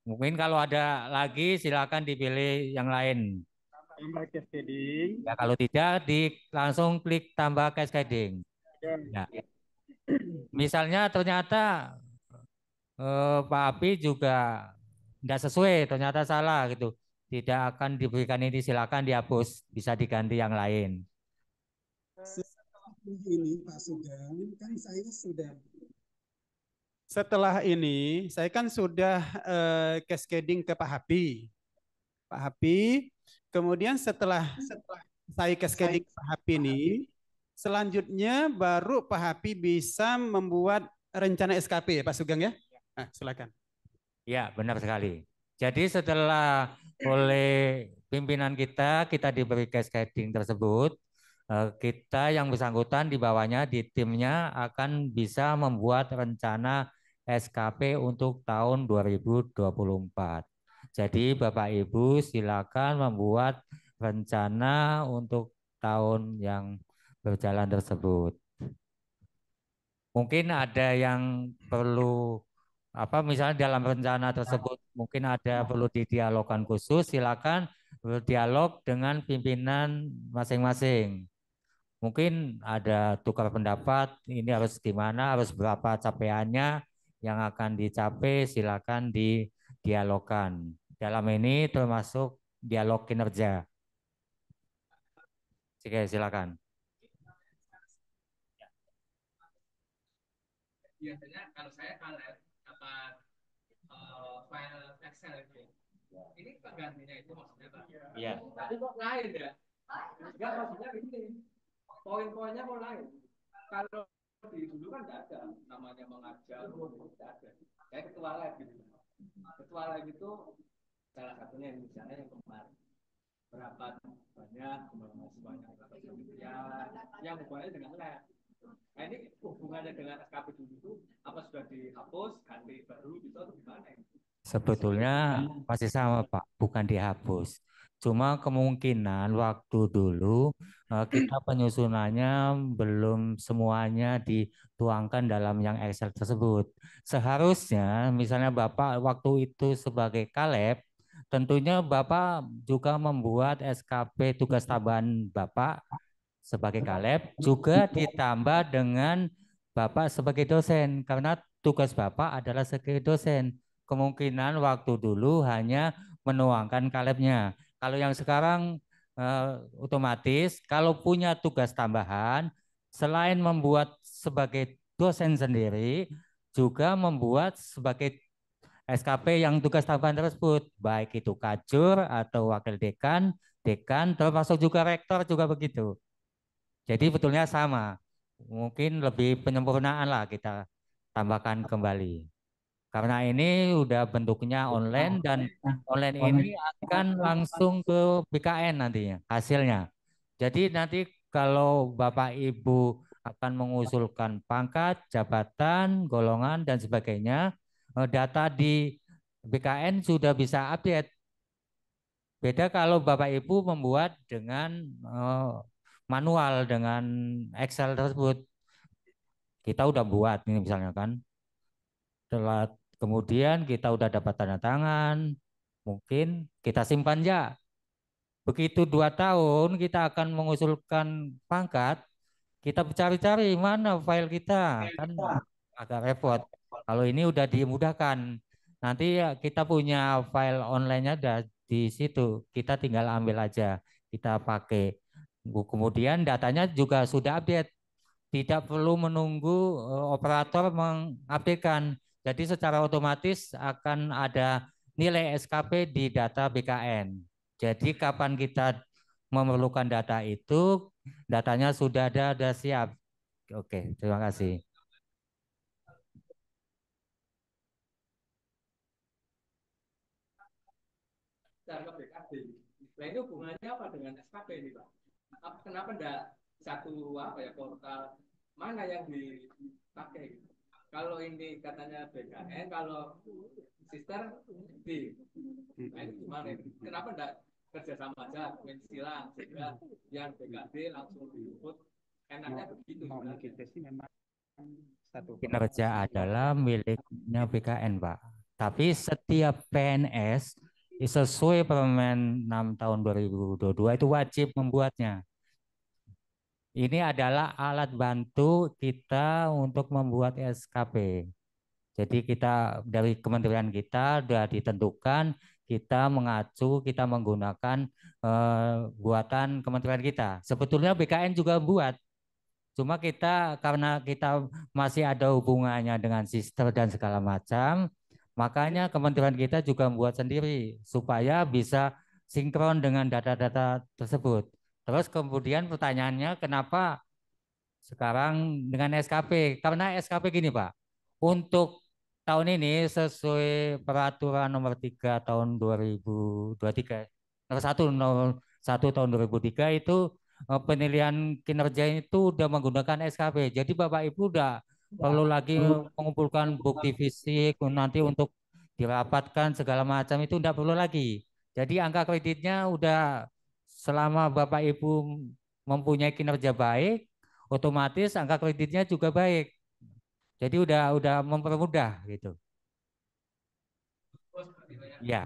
Mungkin kalau ada lagi silakan dipilih yang lain. Tambah cascading. Ya kalau tidak langsung klik tambah cascading. Ya. Misalnya ternyata Pak Api juga tidak sesuai, ternyata salah gitu. Tidak akan diberikan ini, silakan dihapus, bisa diganti yang lain. Ini Pak Sugeng, kan saya sudah. Setelah ini, saya kan sudah cascading ke Pak Hapi. Pak Hapi, kemudian setelah saya cascading ke Pak Hapi ini, selanjutnya baru Pak Hapi bisa membuat rencana SKP ya Pak Sugeng ya? Nah, silakan. Ya, benar sekali. Jadi setelah oleh pimpinan kita diberi cascading tersebut, kita yang bersangkutan di bawahnya, di timnya akan bisa membuat rencana SKP untuk tahun 2024. Jadi Bapak Ibu silakan membuat rencana untuk tahun yang berjalan tersebut. Mungkin ada yang perlu misalnya dalam rencana tersebut mungkin ada perlu didialogkan khusus, silakan berdialog dengan pimpinan masing-masing. Mungkin ada tukar pendapat, ini harus gimana, harus berapa capaiannya yang akan dicapai, silakan didialogkan. Dalam ini termasuk dialog kinerja. Oke, silakan. Biasanya kalau saya dapat file Excel itu. Ini penggantinya itu maksudnya Pak? Iya. Tapi kok lain ya? Enggak, maksudnya begini. Poin-poinnya kok lain. Kalau di dulu kan enggak ada namanya mengajar, enggak ada. Kayak ketua lab gitu. Ketua lab itu salah satunya misalnya yang kemarin berapa banyak mahasiswanya berapa yang hubungannya dengan lab. Nah ini hubungannya dengan SKP dulu itu apa sudah dihapus, ganti baru gitu atau gimana? Sebetulnya masih sama Pak, bukan dihapus. Cuma kemungkinan waktu dulu kita penyusunannya belum semuanya dituangkan dalam yang Excel tersebut. Seharusnya misalnya Bapak waktu itu sebagai Kaleb, tentunya Bapak juga membuat SKP tugas tambahan Bapak sebagai Kaleb juga ditambah dengan Bapak sebagai dosen karena tugas Bapak adalah sebagai dosen. Kemungkinan waktu dulu hanya menuangkan Kalebnya. Kalau yang sekarang otomatis kalau punya tugas tambahan selain membuat sebagai dosen sendiri juga membuat sebagai SKP yang tugas tambahan tersebut, baik itu kajur atau wakil dekan, dekan, termasuk juga rektor juga begitu. Jadi betulnya sama. Mungkin lebih penyempurnaan lah kita tambahkan kembali. Karena ini udah bentuknya online dan online ini akan langsung ke BKN nantinya hasilnya. Jadi nanti kalau Bapak Ibu akan mengusulkan pangkat, jabatan, golongan dan sebagainya, data di BKN sudah bisa update. Beda kalau Bapak Ibu membuat dengan manual dengan Excel tersebut. Kita udah buat ini misalnya kan. Setelah kemudian kita udah dapat tanda tangan, mungkin kita simpan ya. Begitu 2 tahun kita akan mengusulkan pangkat, kita cari-cari mana file kita, kan agak repot. Kalau ini udah dimudahkan, nanti ya kita punya file online-nya ada di situ, kita tinggal ambil aja, kita pakai. Kemudian datanya juga sudah update, tidak perlu menunggu operator mengupdatekan. Jadi secara otomatis akan ada nilai SKP di data BKN. Jadi kapan kita memerlukan data itu, datanya sudah ada, sudah siap. Oke, terima kasih. Ke BKD. Nah ini hubungannya apa dengan SKP ini Pak? Kenapa enggak satu portal mana yang dipakai? Kalau ini katanya BKN, kalau sister di, nah ini gimana? Kenapa enggak kerjasama aja, silang sehingga yang BKD langsung diinput, enaknya begitu. Kita sih memang satu Kinerja adalah miliknya BKN, Pak. Tapi setiap PNS sesuai Permen 6 tahun 2022 itu wajib membuatnya. Ini adalah alat bantu kita untuk membuat SKP. Jadi kita dari kementerian kita sudah ditentukan, kita mengacu, kita menggunakan buatan kementerian kita. Sebetulnya BKN juga buat, cuma kita karena kita masih ada hubungannya dengan sister dan segala macam, makanya kementerian kita juga membuat sendiri supaya bisa sinkron dengan data-data tersebut. Terus kemudian pertanyaannya kenapa sekarang dengan SKP? Karena SKP gini Pak, untuk tahun ini sesuai peraturan nomor 3 tahun 2023, nomor 1 tahun 2003 itu penilaian kinerja itu udah menggunakan SKP. Jadi Bapak Ibu udah perlu lagi mengumpulkan bukti fisik nanti untuk dirapatkan segala macam itu udah perlu lagi. Jadi angka kreditnya udah selama Bapak Ibu mempunyai kinerja baik, otomatis angka kreditnya juga baik. Jadi udah mempermudah gitu. Ya.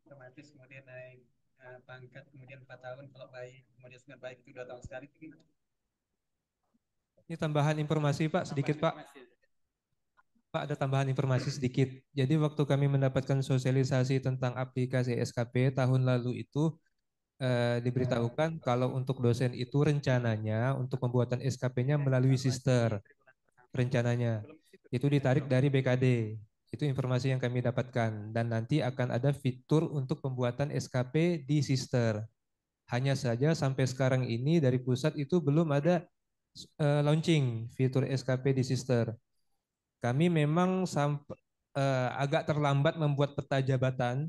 Otomatis kemudian naik pangkat kemudian 4 tahun kalau baik, kemudian sangat baik itu 2 tahun sekali. Ini tambahan informasi Pak, sedikit Pak. Pak, ada tambahan informasi sedikit. Jadi waktu kami mendapatkan sosialisasi tentang aplikasi SKP tahun lalu itu diberitahukan kalau untuk dosen itu rencananya untuk pembuatan SKP-nya melalui sister. Rencananya itu ditarik dari BKD. Itu informasi yang kami dapatkan dan nanti akan ada fitur untuk pembuatan SKP di sister. Hanya saja sampai sekarang ini dari pusat itu belum ada launching fitur SKP di sister. Kami memang agak terlambat membuat peta jabatan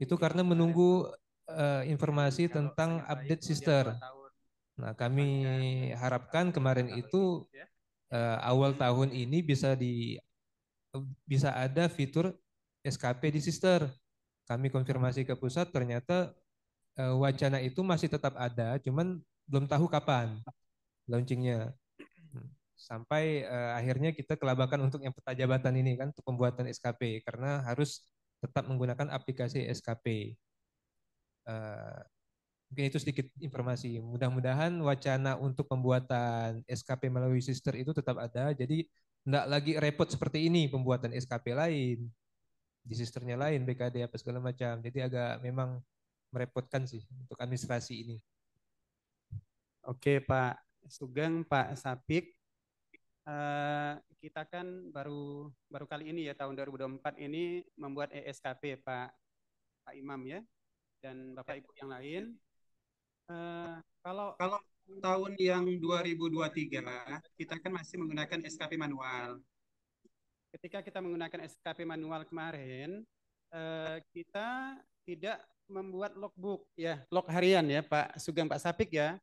itu karena menunggu informasi tentang update sister. Nah, kami harapkan kemarin itu awal tahun ini bisa ada fitur SKP di Sister. Kami konfirmasi ke pusat, ternyata wacana itu masih tetap ada, cuman belum tahu kapan launchingnya. Sampai akhirnya kita kelabakan untuk yang peta jabatan ini kan, untuk pembuatan SKP, karena harus tetap menggunakan aplikasi SKP. Mungkin itu sedikit informasi. Mudah-mudahan wacana untuk pembuatan SKP melalui Sister itu tetap ada. Jadi tidak lagi repot seperti ini pembuatan SKP lain, di Sisternya lain, BKD apa segala macam. Jadi agak memang merepotkan sih untuk administrasi ini. Oke Pak Sugeng, Pak Sapik. Kita kan baru kali ini ya, tahun 2024 ini membuat ESKP Pak Imam ya, dan Bapak Ibu yang lain. Kalau tahun yang 2023 kita kan masih menggunakan SKP manual. Ketika kita menggunakan SKP manual kemarin, kita tidak membuat logbook ya, log harian ya Pak Sugeng, Pak Sapik ya,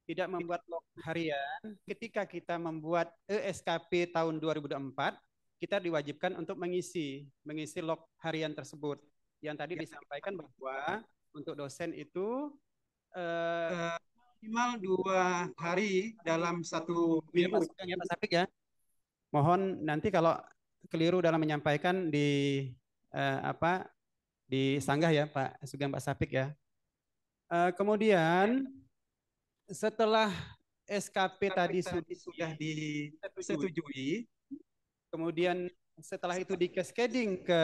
tidak membuat log harian. Ketika kita membuat ESKP tahun 2024, kita diwajibkan untuk mengisi log harian tersebut. Yang tadi disampaikan bahwa untuk dosen itu minimal 2 hari dalam 1 minggu. Pak Sugeng ya, Pak Sapik ya. Mohon nanti kalau keliru dalam menyampaikan disanggah ya Pak Sugeng, Pak Sapik ya. Kemudian setelah SKP tadi sudah disetujui, kemudian setelah itu di-cascading ke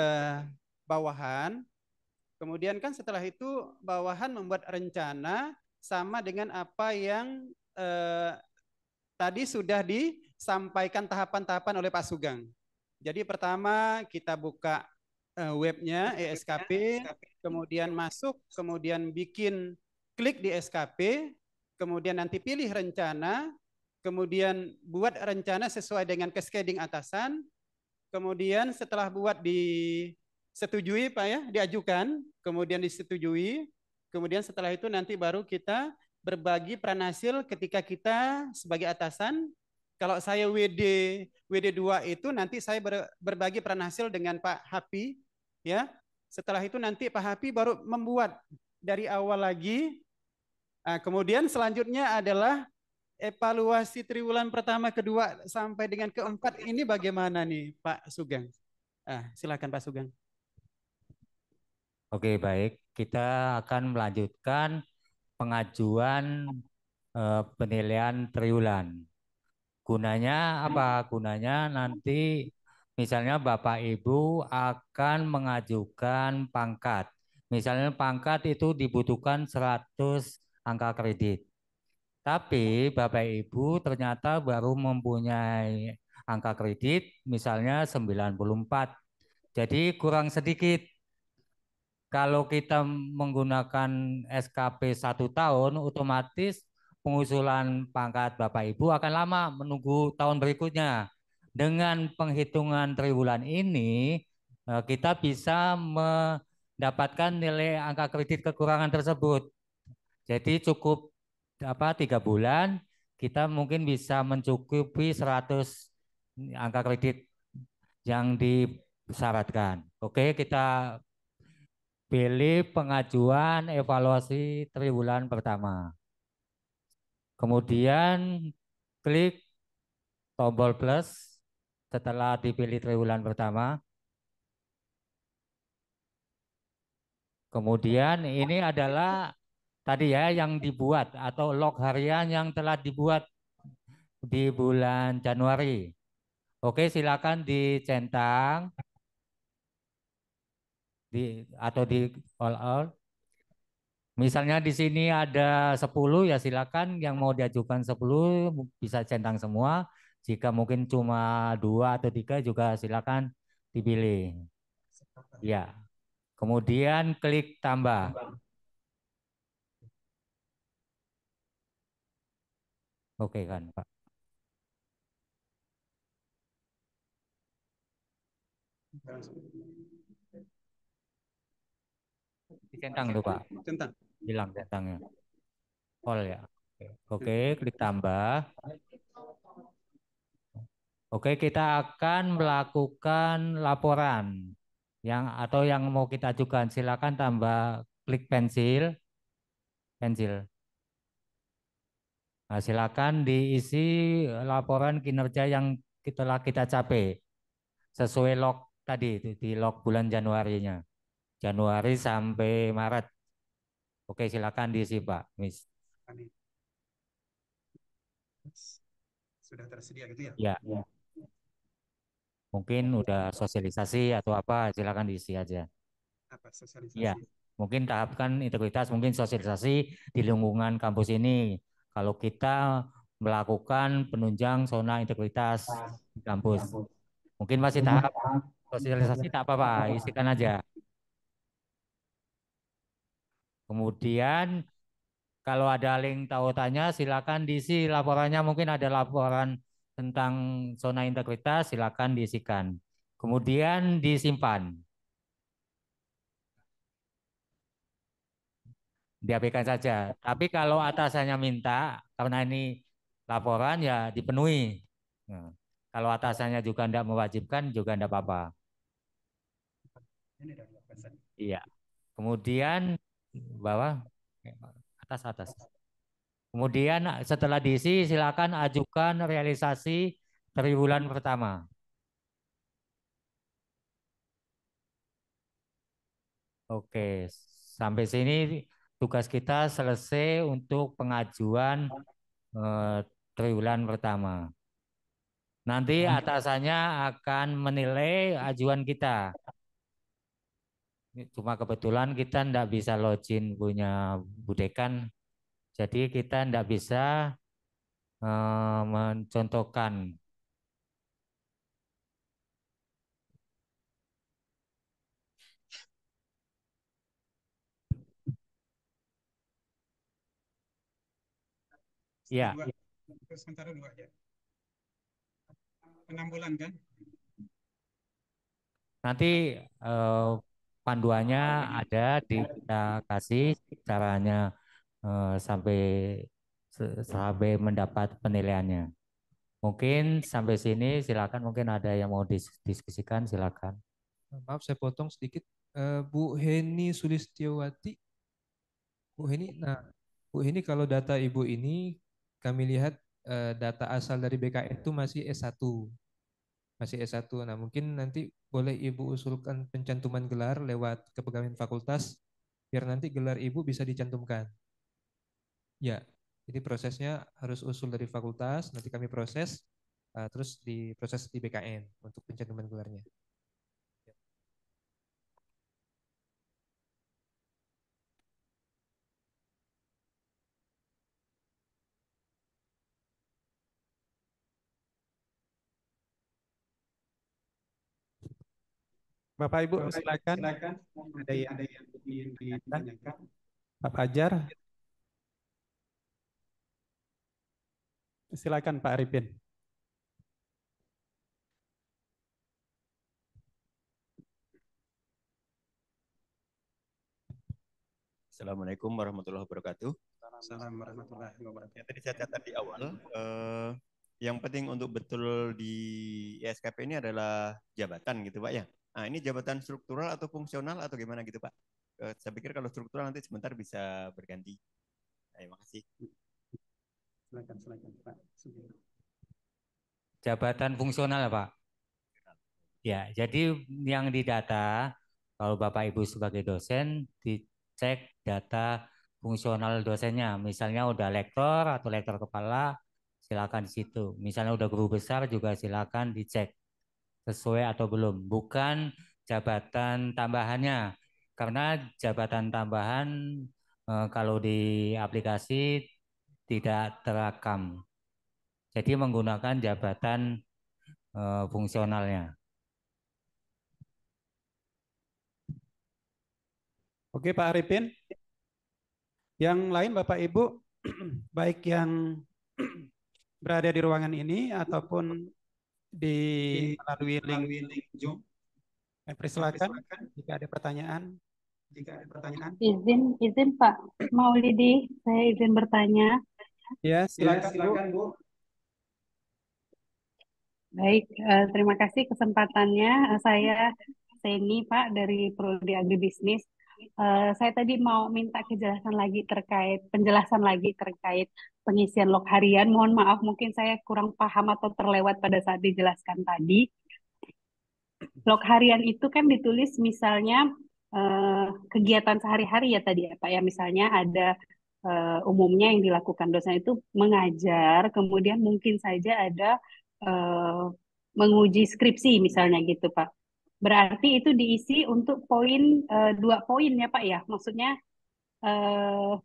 bawahan, kemudian kan setelah itu bawahan membuat rencana sama dengan apa yang tadi sudah disampaikan tahapan-tahapan oleh Pak Sugeng. Jadi pertama kita buka webnya ESKP, kemudian masuk, kemudian bikin klik di SKP, kemudian nanti pilih rencana, kemudian buat rencana sesuai dengan cascading atasan, kemudian setelah buat disetujui Pak ya, diajukan, kemudian disetujui, kemudian setelah itu nanti baru kita berbagi peran hasil ketika kita sebagai atasan. Kalau saya WD2 itu nanti saya berbagi peran hasil dengan Pak Hapi ya. Setelah itu nanti Pak Hapi baru membuat dari awal lagi. Nah, kemudian selanjutnya adalah evaluasi triwulan pertama, kedua sampai dengan keempat ini bagaimana nih Pak Sugeng? Silakan Pak Sugeng. Oke, baik. Kita akan melanjutkan pengajuan penilaian triwulan. Gunanya apa? Gunanya nanti misalnya Bapak Ibu akan mengajukan pangkat. Misalnya pangkat itu dibutuhkan 100 angka kredit. Tapi Bapak Ibu ternyata baru mempunyai angka kredit misalnya 94. Jadi kurang sedikit. Kalau kita menggunakan SKP 1 tahun, otomatis pengusulan pangkat Bapak Ibu akan lama menunggu tahun berikutnya. Dengan penghitungan triwulan ini, kita bisa mendapatkan nilai angka kredit kekurangan tersebut. Jadi cukup 3 bulan, kita mungkin bisa mencukupi 100 angka kredit yang disyaratkan. Oke, kita pilih pengajuan evaluasi triwulan pertama. Kemudian klik tombol plus setelah dipilih triwulan pertama. Kemudian ini adalah tadi ya yang dibuat atau log harian yang telah dibuat di bulan Januari. Oke, silakan dicentang atau di all out. Misalnya di sini ada 10 ya silakan yang mau diajukan 10 bisa centang semua. Jika mungkin cuma 2 atau 3 juga silakan dipilih. Ya. Kemudian klik tambah. Oke kan, Pak. Dicentang tuh, Pak. Centang. Hilang centangnya. All ya. Oke, klik tambah. Oke, kita akan melakukan laporan. Atau yang mau kita ajukan silakan tambah klik pensil. Nah, silakan diisi laporan kinerja yang telah kita capai sesuai log tadi itu di log bulan Januarinya. Januari sampai Maret. Oke, silakan diisi Pak, Miss. Sudah tersedia gitu ya? Ya. Mungkin udah sosialisasi atau apa, silakan diisi aja. Apa sosialisasi? Ya, mungkin tahapkan integritas, mungkin sosialisasi di lingkungan kampus ini. Kalau kita melakukan penunjang zona integritas di kampus, mungkin masih tahap sosialisasi, tak apa-apa, isikan aja. Kemudian kalau ada link tautannya, silakan diisi laporannya. Mungkin ada laporan tentang zona integritas, silakan diisikan. Kemudian disimpan. Diabaikan saja. Tapi kalau atasannya minta, karena ini laporan ya dipenuhi. Nah, kalau atasannya juga tidak mewajibkan, juga tidak apa-apa. Iya. Kemudian bawah, atas. Kemudian setelah diisi, silakan ajukan realisasi triwulan pertama. Oke, sampai sini tugas kita selesai untuk pengajuan triwulan pertama. Nanti atasannya akan menilai ajuan kita. Cuma kebetulan kita tidak bisa login punya Budekan, jadi kita tidak bisa mencontohkan. Ya. Sementara 2 ya. 6 bulan kan? Nanti panduannya ada kita kasih caranya sampai mendapat penilaiannya. Mungkin sampai sini silakan, mungkin ada yang mau diskusikan, silakan. Maaf saya potong sedikit. Bu Heni Sulistiawati. Bu Heni, Bu Heni kalau data Ibu ini kami lihat data asal dari BKN itu masih S1. Masih S1. Nah, mungkin nanti boleh Ibu usulkan pencantuman gelar lewat kepegawaian fakultas biar nanti gelar Ibu bisa dicantumkan. Ya, jadi prosesnya harus usul dari fakultas, nanti kami proses, terus diproses di BKN untuk pencantuman gelarnya. Bapak Ibu silakan. Ada yang ingin ditanyakan? Pak Fajar. Silakan Pak Arifin. Assalamualaikum warahmatullahi wabarakatuh. Assalamualaikum warahmatullahi wabarakatuh. Yang tadi saya catat di awal, yang penting untuk betul di ISKP ini adalah jabatan gitu Pak ya. Nah ini jabatan struktural atau fungsional atau gimana gitu Pak? Saya pikir kalau struktural nanti sebentar bisa berganti. Terima kasih. Silakan Pak. Jabatan fungsional Pak. Ya, jadi yang didata kalau Bapak Ibu sebagai dosen dicek data fungsional dosennya. Misalnya udah lektor atau lektor kepala, silakan di situ. Misalnya udah guru besar juga silakan dicek sesuai atau belum. Bukan jabatan tambahannya. Karena jabatan tambahan kalau di aplikasi tidak terekam. Jadi menggunakan jabatan fungsionalnya. Oke Pak Arifin. Yang lain Bapak Ibu, baik yang berada di ruangan ini ataupun melalui link Zoom. Silakan jika ada pertanyaan. Izin Pak Maulidi, saya izin bertanya. Ya, silakan Bu. Baik, terima kasih kesempatannya. Saya Seni, Pak, dari Prodi Agribisnis. Saya tadi mau minta penjelasan lagi terkait pengisian log harian. Mohon maaf, mungkin saya kurang paham atau terlewat pada saat dijelaskan tadi. Log harian itu kan ditulis misalnya kegiatan sehari-hari ya tadi ya Pak ya. Misalnya ada umumnya yang dilakukan dosen itu mengajar, kemudian mungkin saja ada menguji skripsi misalnya gitu Pak. Berarti itu diisi untuk poin 2 poin ya Pak ya. Maksudnya eh,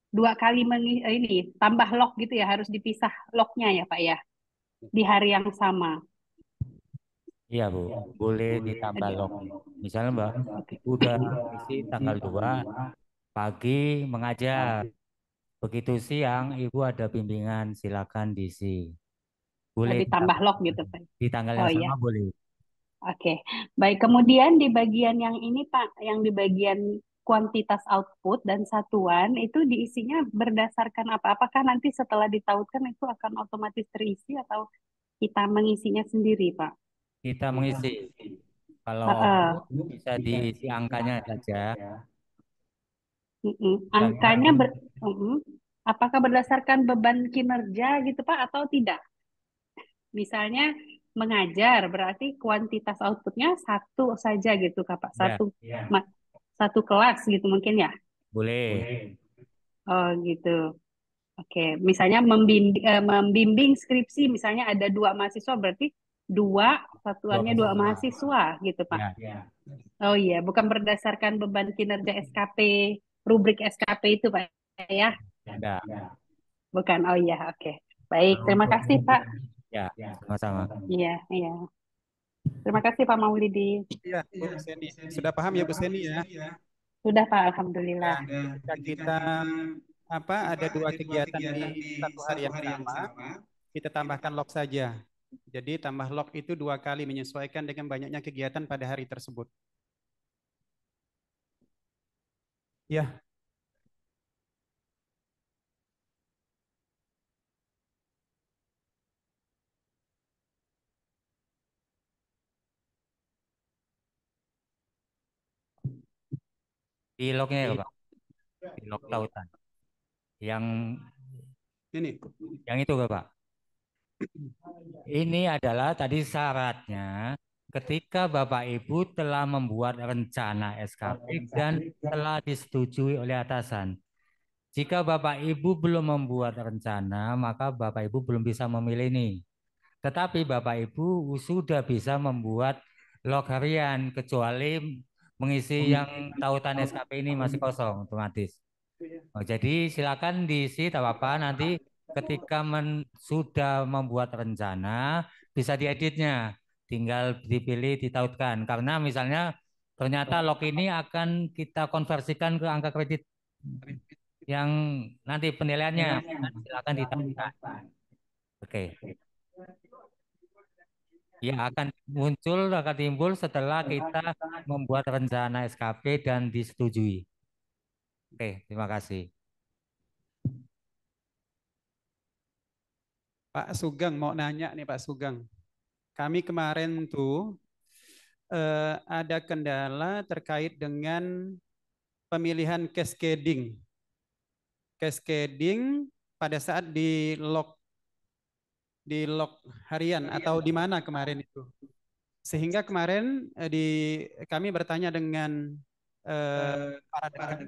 2 kali ini tambah log gitu ya, harus dipisah lognya ya Pak ya di hari yang sama. Iya Bu, boleh ditambah lognya. Misalnya Mbak, Oke. Ibu udah isi tanggal 2 pagi mengajar. Begitu siang Ibu ada bimbingan, silakan diisi. Boleh Ditambah log gitu Pak. di tanggal Oh yang iya. sama boleh. Oke, baik. Kemudian di bagian yang ini Pak, yang di bagian kuantitas output dan satuan itu diisinya berdasarkan apa? Apakah nanti setelah ditautkan itu akan otomatis terisi atau kita mengisinya sendiri Pak? Kita mengisi. Kalau Heeh. bisa diisi angkanya saja. Angkanya apakah berdasarkan beban kinerja gitu Pak atau tidak? Misalnya mengajar berarti kuantitas outputnya 1 saja gitu Kak Pak. Ya, Satu kelas gitu mungkin ya. boleh. Oh gitu. Oke, misalnya membimbing skripsi misalnya ada 2 mahasiswa berarti satuannya 2 mahasiswa gitu Pak. Ya, Oh iya, bukan berdasarkan beban kinerja SKP, rubrik SKP itu Pak ya? ada. Bukan. Oh iya, oke. Baik, terima kasih Pak. Ya, sama-sama. Iya, iya. Terima kasih Pak Maulidi. Iya, Bu Seni. Sudah paham ya Bu Seni ya? Sudah Pak, Alhamdulillah. Jika kita ada 2 kegiatan di satu hari yang sama, kita tambahkan log saja. Jadi tambah log itu 2 kali menyesuaikan dengan banyaknya kegiatan pada hari tersebut. Ya. Di lognya ya Pak. Di log tautan. Yang itu Pak. Ini adalah tadi syaratnya ketika Bapak Ibu telah membuat rencana SKP dan telah disetujui oleh atasan. Jika Bapak Ibu belum membuat rencana, maka Bapak Ibu belum bisa memilih ini. Tetapi Bapak Ibu sudah bisa membuat log harian kecuali mengisi yang tautan SKP ini masih kosong otomatis. Jadi silakan diisi tak apa-apa, nanti ketika sudah membuat rencana bisa dieditnya, tinggal dipilih ditautkan. Karena misalnya ternyata log ini akan kita konversikan ke angka kredit yang nanti penilaiannya, silakan ditautkan. Oke. Ya akan timbul setelah kita membuat rencana SKP dan disetujui. Oke, terima kasih. Pak Sugeng mau nanya nih Pak Sugeng. Kami kemarin tuh ada kendala terkait dengan pemilihan cascading. Cascading pada saat di log harian atau di mana kemarin itu. Sehingga kemarin kami bertanya dengan para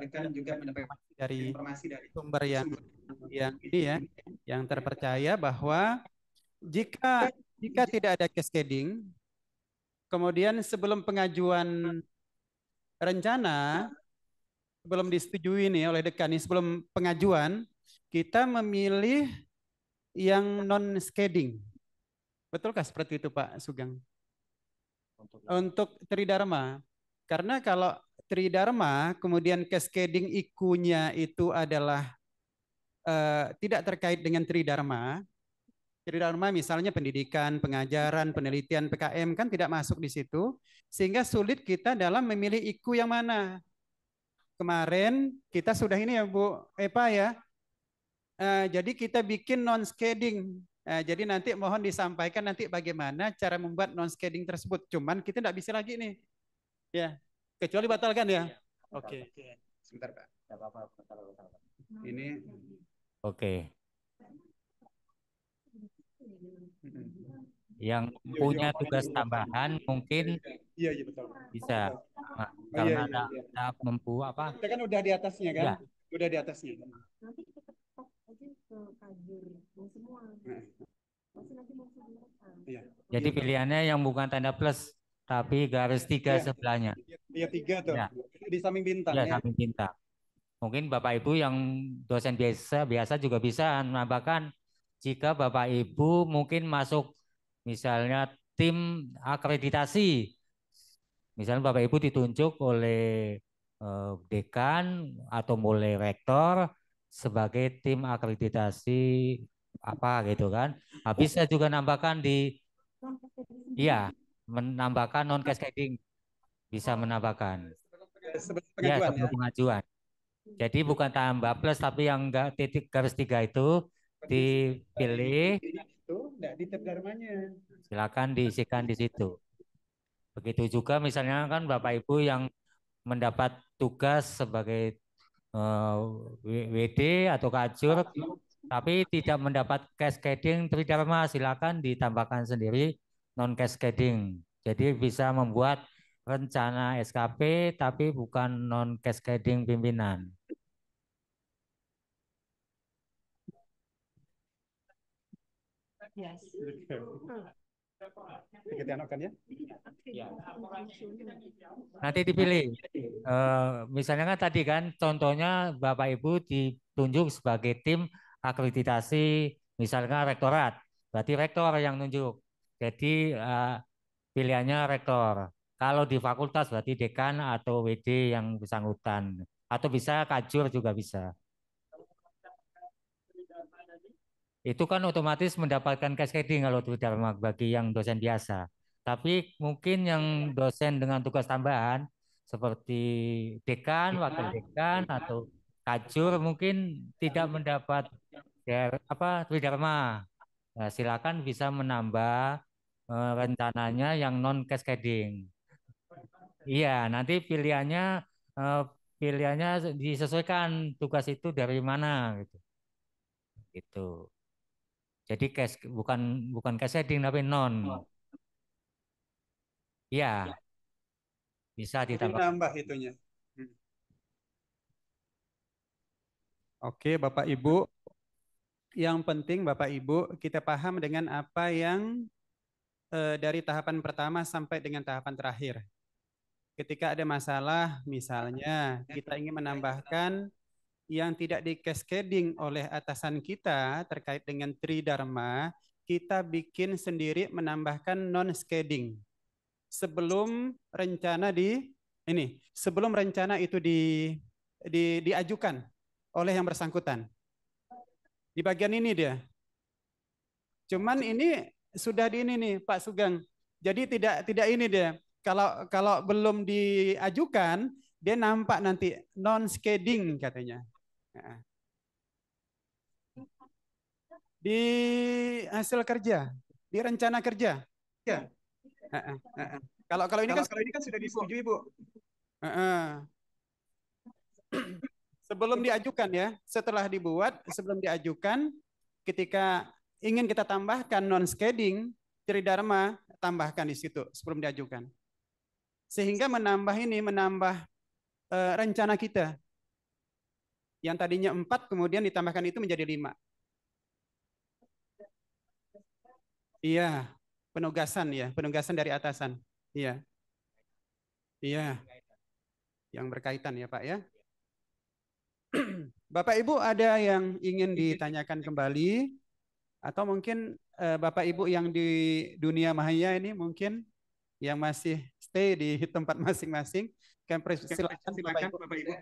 dekan juga mendapat informasi dari sumber yang ini ya, yang terpercaya bahwa jika tidak ada cascading, kemudian sebelum pengajuan rencana, sebelum disetujui nih oleh dekan, sebelum pengajuan, kita memilih yang non-scading. Betulkah seperti itu Pak Sugeng? Untuk Tridharma. Karena kalau Tridharma, kemudian cascading IQ-nya itu adalah tidak terkait dengan Tridharma. Tridharma misalnya pendidikan, pengajaran, penelitian, PKM kan tidak masuk di situ. Sehingga sulit kita dalam memilih IQ yang mana. Kemarin kita sudah ini ya Bu Epa ya. Jadi kita bikin non-scading. Jadi nanti mohon disampaikan nanti bagaimana cara membuat non-scaling tersebut. Cuman kita tidak bisa lagi nih. Ya, kecuali batalkan ya. Oke. Sebentar, Pak. Ini. Oke. Yang punya tugas tambahan mungkin Iya, betul. bisa. Nah, Oh, karena iya. ada mempu apa? Kita kan udah di atasnya kan? Ya. Udah di atasnya. Nanti kita stop aja ke kajur semua. Pasti nanti mau Iya. Jadi pilihannya yang bukan tanda plus, tapi garis 3 Iya. sebelahnya. Iya 3 tuh. Ya. Di samping bintang Ya, ya. samping bintang. Mungkin Bapak Ibu yang dosen biasa juga bisa menambahkan jika Bapak Ibu mungkin masuk misalnya tim akreditasi. Misalnya Bapak Ibu ditunjuk oleh dekan atau oleh rektor sebagai tim akreditasi apa gitu kan. Bisa juga nambahkan iya, menambahkan non cascading, bisa menambahkan. Ya, sebelum pengajuan. Jadi bukan tambah plus tapi yang enggak titik garis 3 itu dipilih. Itu enggak di tab dharmanya. Silakan diisikan di situ. Begitu juga misalnya kan Bapak Ibu yang mendapat tugas sebagai WD atau kajur tapi tidak mendapat cascading tridharma, silakan ditambahkan sendiri non cascading. Jadi bisa membuat rencana SKP tapi bukan non cascading pimpinan. Yes. Kita anokan ya. Nanti dipilih. Misalnya kan tadi kan contohnya Bapak Ibu ditunjuk sebagai tim akreditasi misalnya rektorat. Berarti rektor yang nunjuk. Jadi pilihannya rektor. Kalau di fakultas berarti dekan atau WD yang bersangkutan. Atau bisa kajur juga bisa. Itu kan otomatis mendapatkan cascading kalau Tridharma bagi yang dosen biasa. Tapi mungkin yang dosen dengan tugas tambahan seperti dekan, wakil dekan atau kajur mungkin tidak mendapat Tridharma. Nah, silakan bisa menambah rencananya yang non cascading. Iya, nanti eh, pilihannya disesuaikan tugas itu dari mana gitu. Gitu. Jadi bukan cascading tapi non. Iya, bisa ditambah. Nambah itunya. Oke, Bapak Ibu. Yang penting Bapak Ibu kita paham dengan apa yang dari tahapan pertama sampai dengan tahapan terakhir. Ketika ada masalah, misalnya kita ingin menambahkan yang tidak di cascading oleh atasan kita terkait dengan tridharma, kita bikin sendiri menambahkan non-scading. Sebelum rencana sebelum rencana itu diajukan oleh yang bersangkutan. Di bagian ini dia. Cuman ini sudah di ini nih Pak Sugeng. Jadi tidak ini dia. Kalau belum diajukan, dia nampak nanti non-scading katanya. Di hasil kerja, di rencana kerja. Ya. Kalau ini kan sudah disetujui, Bu. Sebelum diajukan ya, setelah dibuat, sebelum diajukan, ketika ingin kita tambahkan non-scading, tridharma, tambahkan di situ sebelum diajukan. Sehingga menambah rencana kita. Yang tadinya 4, kemudian ditambahkan itu menjadi 5. Iya, penugasan dari atasan. Iya. Iya. Yang berkaitan ya Pak ya. Bapak Ibu ada yang ingin ditanyakan kembali? Atau mungkin Bapak Ibu yang di dunia maya ini mungkin yang masih stay di tempat masing-masing. Silakan Bapak Ibu.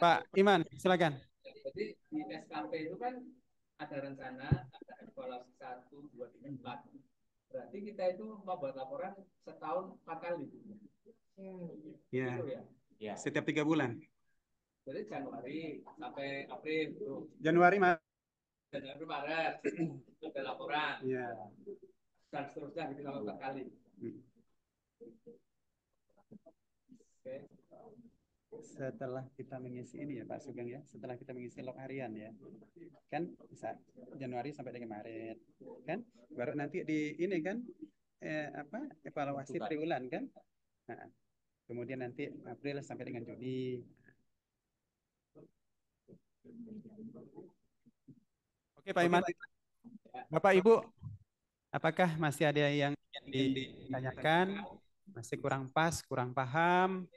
Pak Iman, silakan. Jadi di SKP itu kan ada rencana, ada evaluasi 1, 2, 3, 4. Berarti kita itu membuat laporan setahun 4 kali. Ya. Gitu ya. Setiap 3 bulan. Jadi Januari sampai April. Januari, Januari Maret itu ada laporan. Iya. Dan seterusnya gitu kalau kali. Oke. Setelah kita mengisi ini ya Pak Sugeng ya, setelah kita mengisi log harian ya, kan bisa Januari sampai dengan Maret, kan, baru nanti di ini kan evaluasi triwulan kan, nah, kemudian nanti April sampai dengan Juni. Oke Pak Iman, Bapak Ibu, apakah masih ada yang ingin ditanyakan, masih kurang pas, kurang paham?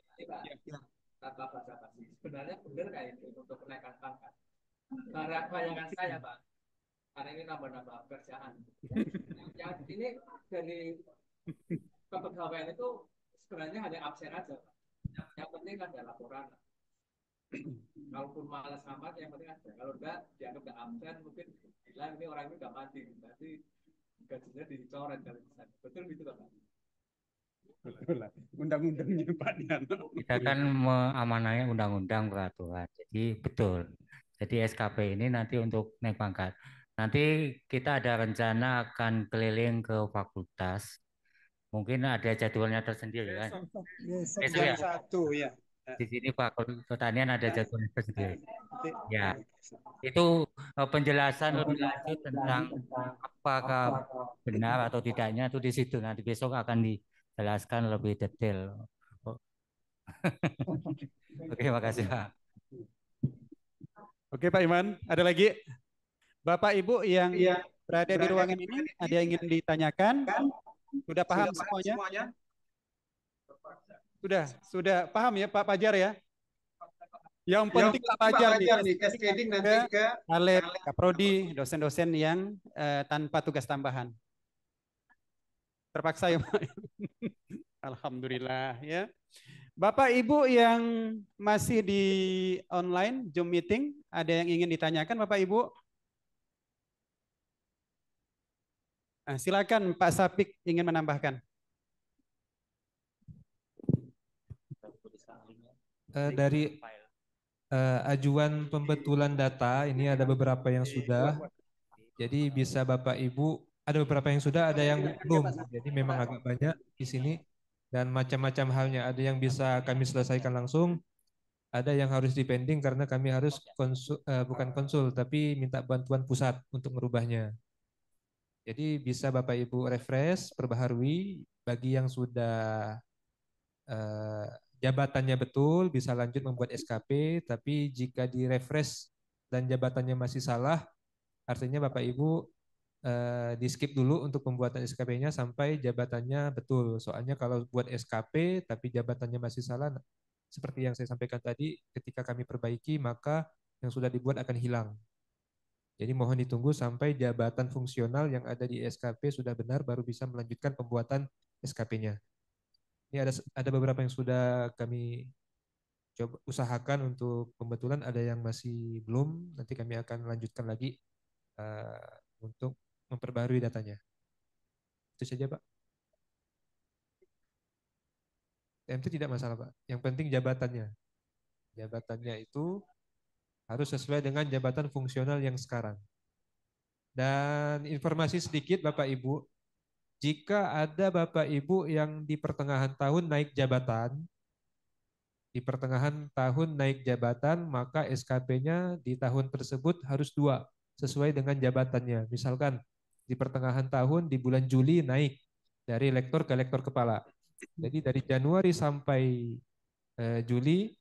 Tanpa basa-basi. Sebenarnya benar kayak itu untuk kenaikan pangkat. Bayangan saya Pak, karena ini nambah-nambah kerjaan. Yang ini dari kepegawaian itu sebenarnya hanya absen aja Pak. Yang penting ada laporan. Kalaupun malas amat, yang penting ada. Kalau enggak, dianggap enggak absen, mungkin bilang ini orang ini enggak mati. Berarti gajinya dicoret kalau misalnya. Betul gitu Pak? Betul lah, undang-undangnya Pak Diano. Kita kan mengamanai undang-undang peraturan. Jadi betul. Jadi SKP ini nanti untuk naik pangkat. Nanti kita ada rencana akan keliling ke fakultas. Mungkin ada jadwalnya tersendiri kan? Besok Besok ya? jam 1 ya. Di sini Fakultas Pertanian ada jadwalnya tersendiri. Ya, itu penjelasan lebih lanjut tentang apakah benar atau tidaknya itu di situ. Nanti besok akan dijelaskan lebih detail. Oke, makasih Pak. Oke Pak Iman, ada lagi? Bapak Ibu yang berada di ruangan ini, ada yang ingin ditanyakan? Sudah paham semuanya? Sudah paham ya Pak Pajar ya? Yang penting Pak Pajar nih, cascading nanti ke Alep, Kaprodi, dosen-dosen yang tanpa tugas tambahan. Terpaksa ya Pak. Alhamdulillah ya. Bapak Ibu yang masih di online Zoom meeting, ada yang ingin ditanyakan Bapak Ibu? Nah, silakan Pak Sapik ingin menambahkan. Dari ajuan pembetulan data ini ada beberapa yang sudah. Jadi bisa Bapak Ibu, ada beberapa yang sudah, ada yang belum. Jadi memang agak banyak di sini dan macam-macam halnya. Ada yang bisa kami selesaikan langsung, ada yang harus dipending karena kami harus bukan konsul tapi minta bantuan pusat untuk merubahnya. Jadi bisa Bapak Ibu refresh, perbaharui. Bagi yang sudah jabatannya betul bisa lanjut membuat SKP, tapi jika di refresh dan jabatannya masih salah, artinya Bapak Ibu di skip dulu untuk pembuatan SKP-nya sampai jabatannya betul. Soalnya kalau buat SKP tapi jabatannya masih salah, seperti yang saya sampaikan tadi, ketika kami perbaiki maka yang sudah dibuat akan hilang. Jadi mohon ditunggu sampai jabatan fungsional yang ada di SKP sudah benar baru bisa melanjutkan pembuatan SKP-nya. Ini ada beberapa yang sudah kami coba usahakan untuk pembetulan, ada yang masih belum. Nanti kami akan lanjutkan lagi untuk memperbarui datanya. Itu saja Pak. TMT tidak masalah Pak. Yang penting jabatannya. Jabatannya itu harus sesuai dengan jabatan fungsional yang sekarang. Dan informasi sedikit Bapak Ibu, jika ada Bapak Ibu yang di pertengahan tahun naik jabatan, maka SKP-nya di tahun tersebut harus 2 sesuai dengan jabatannya. Misalkan di pertengahan tahun di bulan Juli naik dari lektor ke lektor kepala. Jadi dari Januari sampai Juli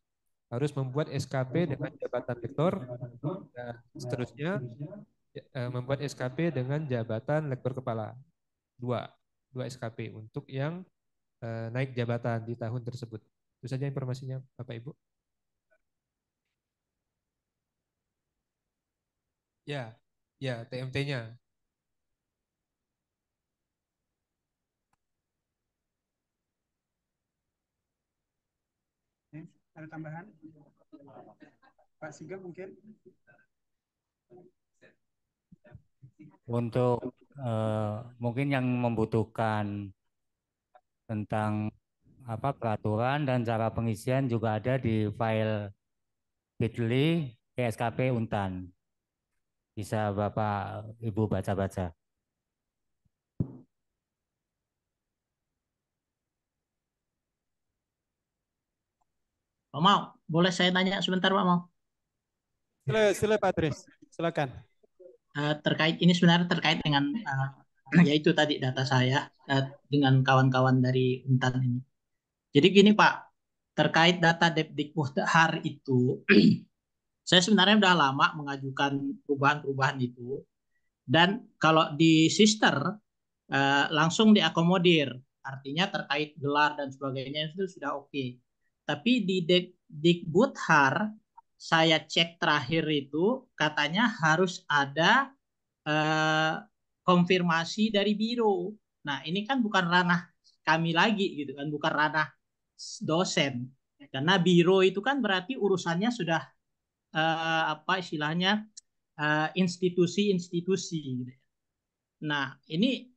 harus membuat SKP dengan jabatan lektor dan seterusnya membuat SKP dengan jabatan lektor kepala. 2 SKP untuk yang naik jabatan di tahun tersebut. Itu saja informasinya Bapak Ibu. Ya, TMT-nya. Ada tambahan? Pak Sugeng mungkin? Untuk mungkin yang membutuhkan tentang peraturan dan cara pengisian juga ada di file bit.ly PSKP Untan. Bisa Bapak Ibu baca-baca. Pak Mau, boleh saya tanya sebentar Pak Mau? Silakan Pak Tris, silakan. Terkait ini sebenarnya terkait dengan yaitu tadi data saya dengan kawan-kawan dari Untan ini. Jadi gini Pak, terkait data Depdikbudhar itu, saya sebenarnya udah lama mengajukan perubahan-perubahan itu, dan kalau di Sister langsung diakomodir, artinya terkait gelar dan sebagainya itu sudah oke. Tapi di Dikbudhar, saya cek terakhir itu katanya harus ada konfirmasi dari biro. Nah, ini kan bukan ranah kami lagi gitu kan, bukan ranah dosen. Karena biro itu kan berarti urusannya sudah apa istilahnya institusi-institusi gitu. Nah, ini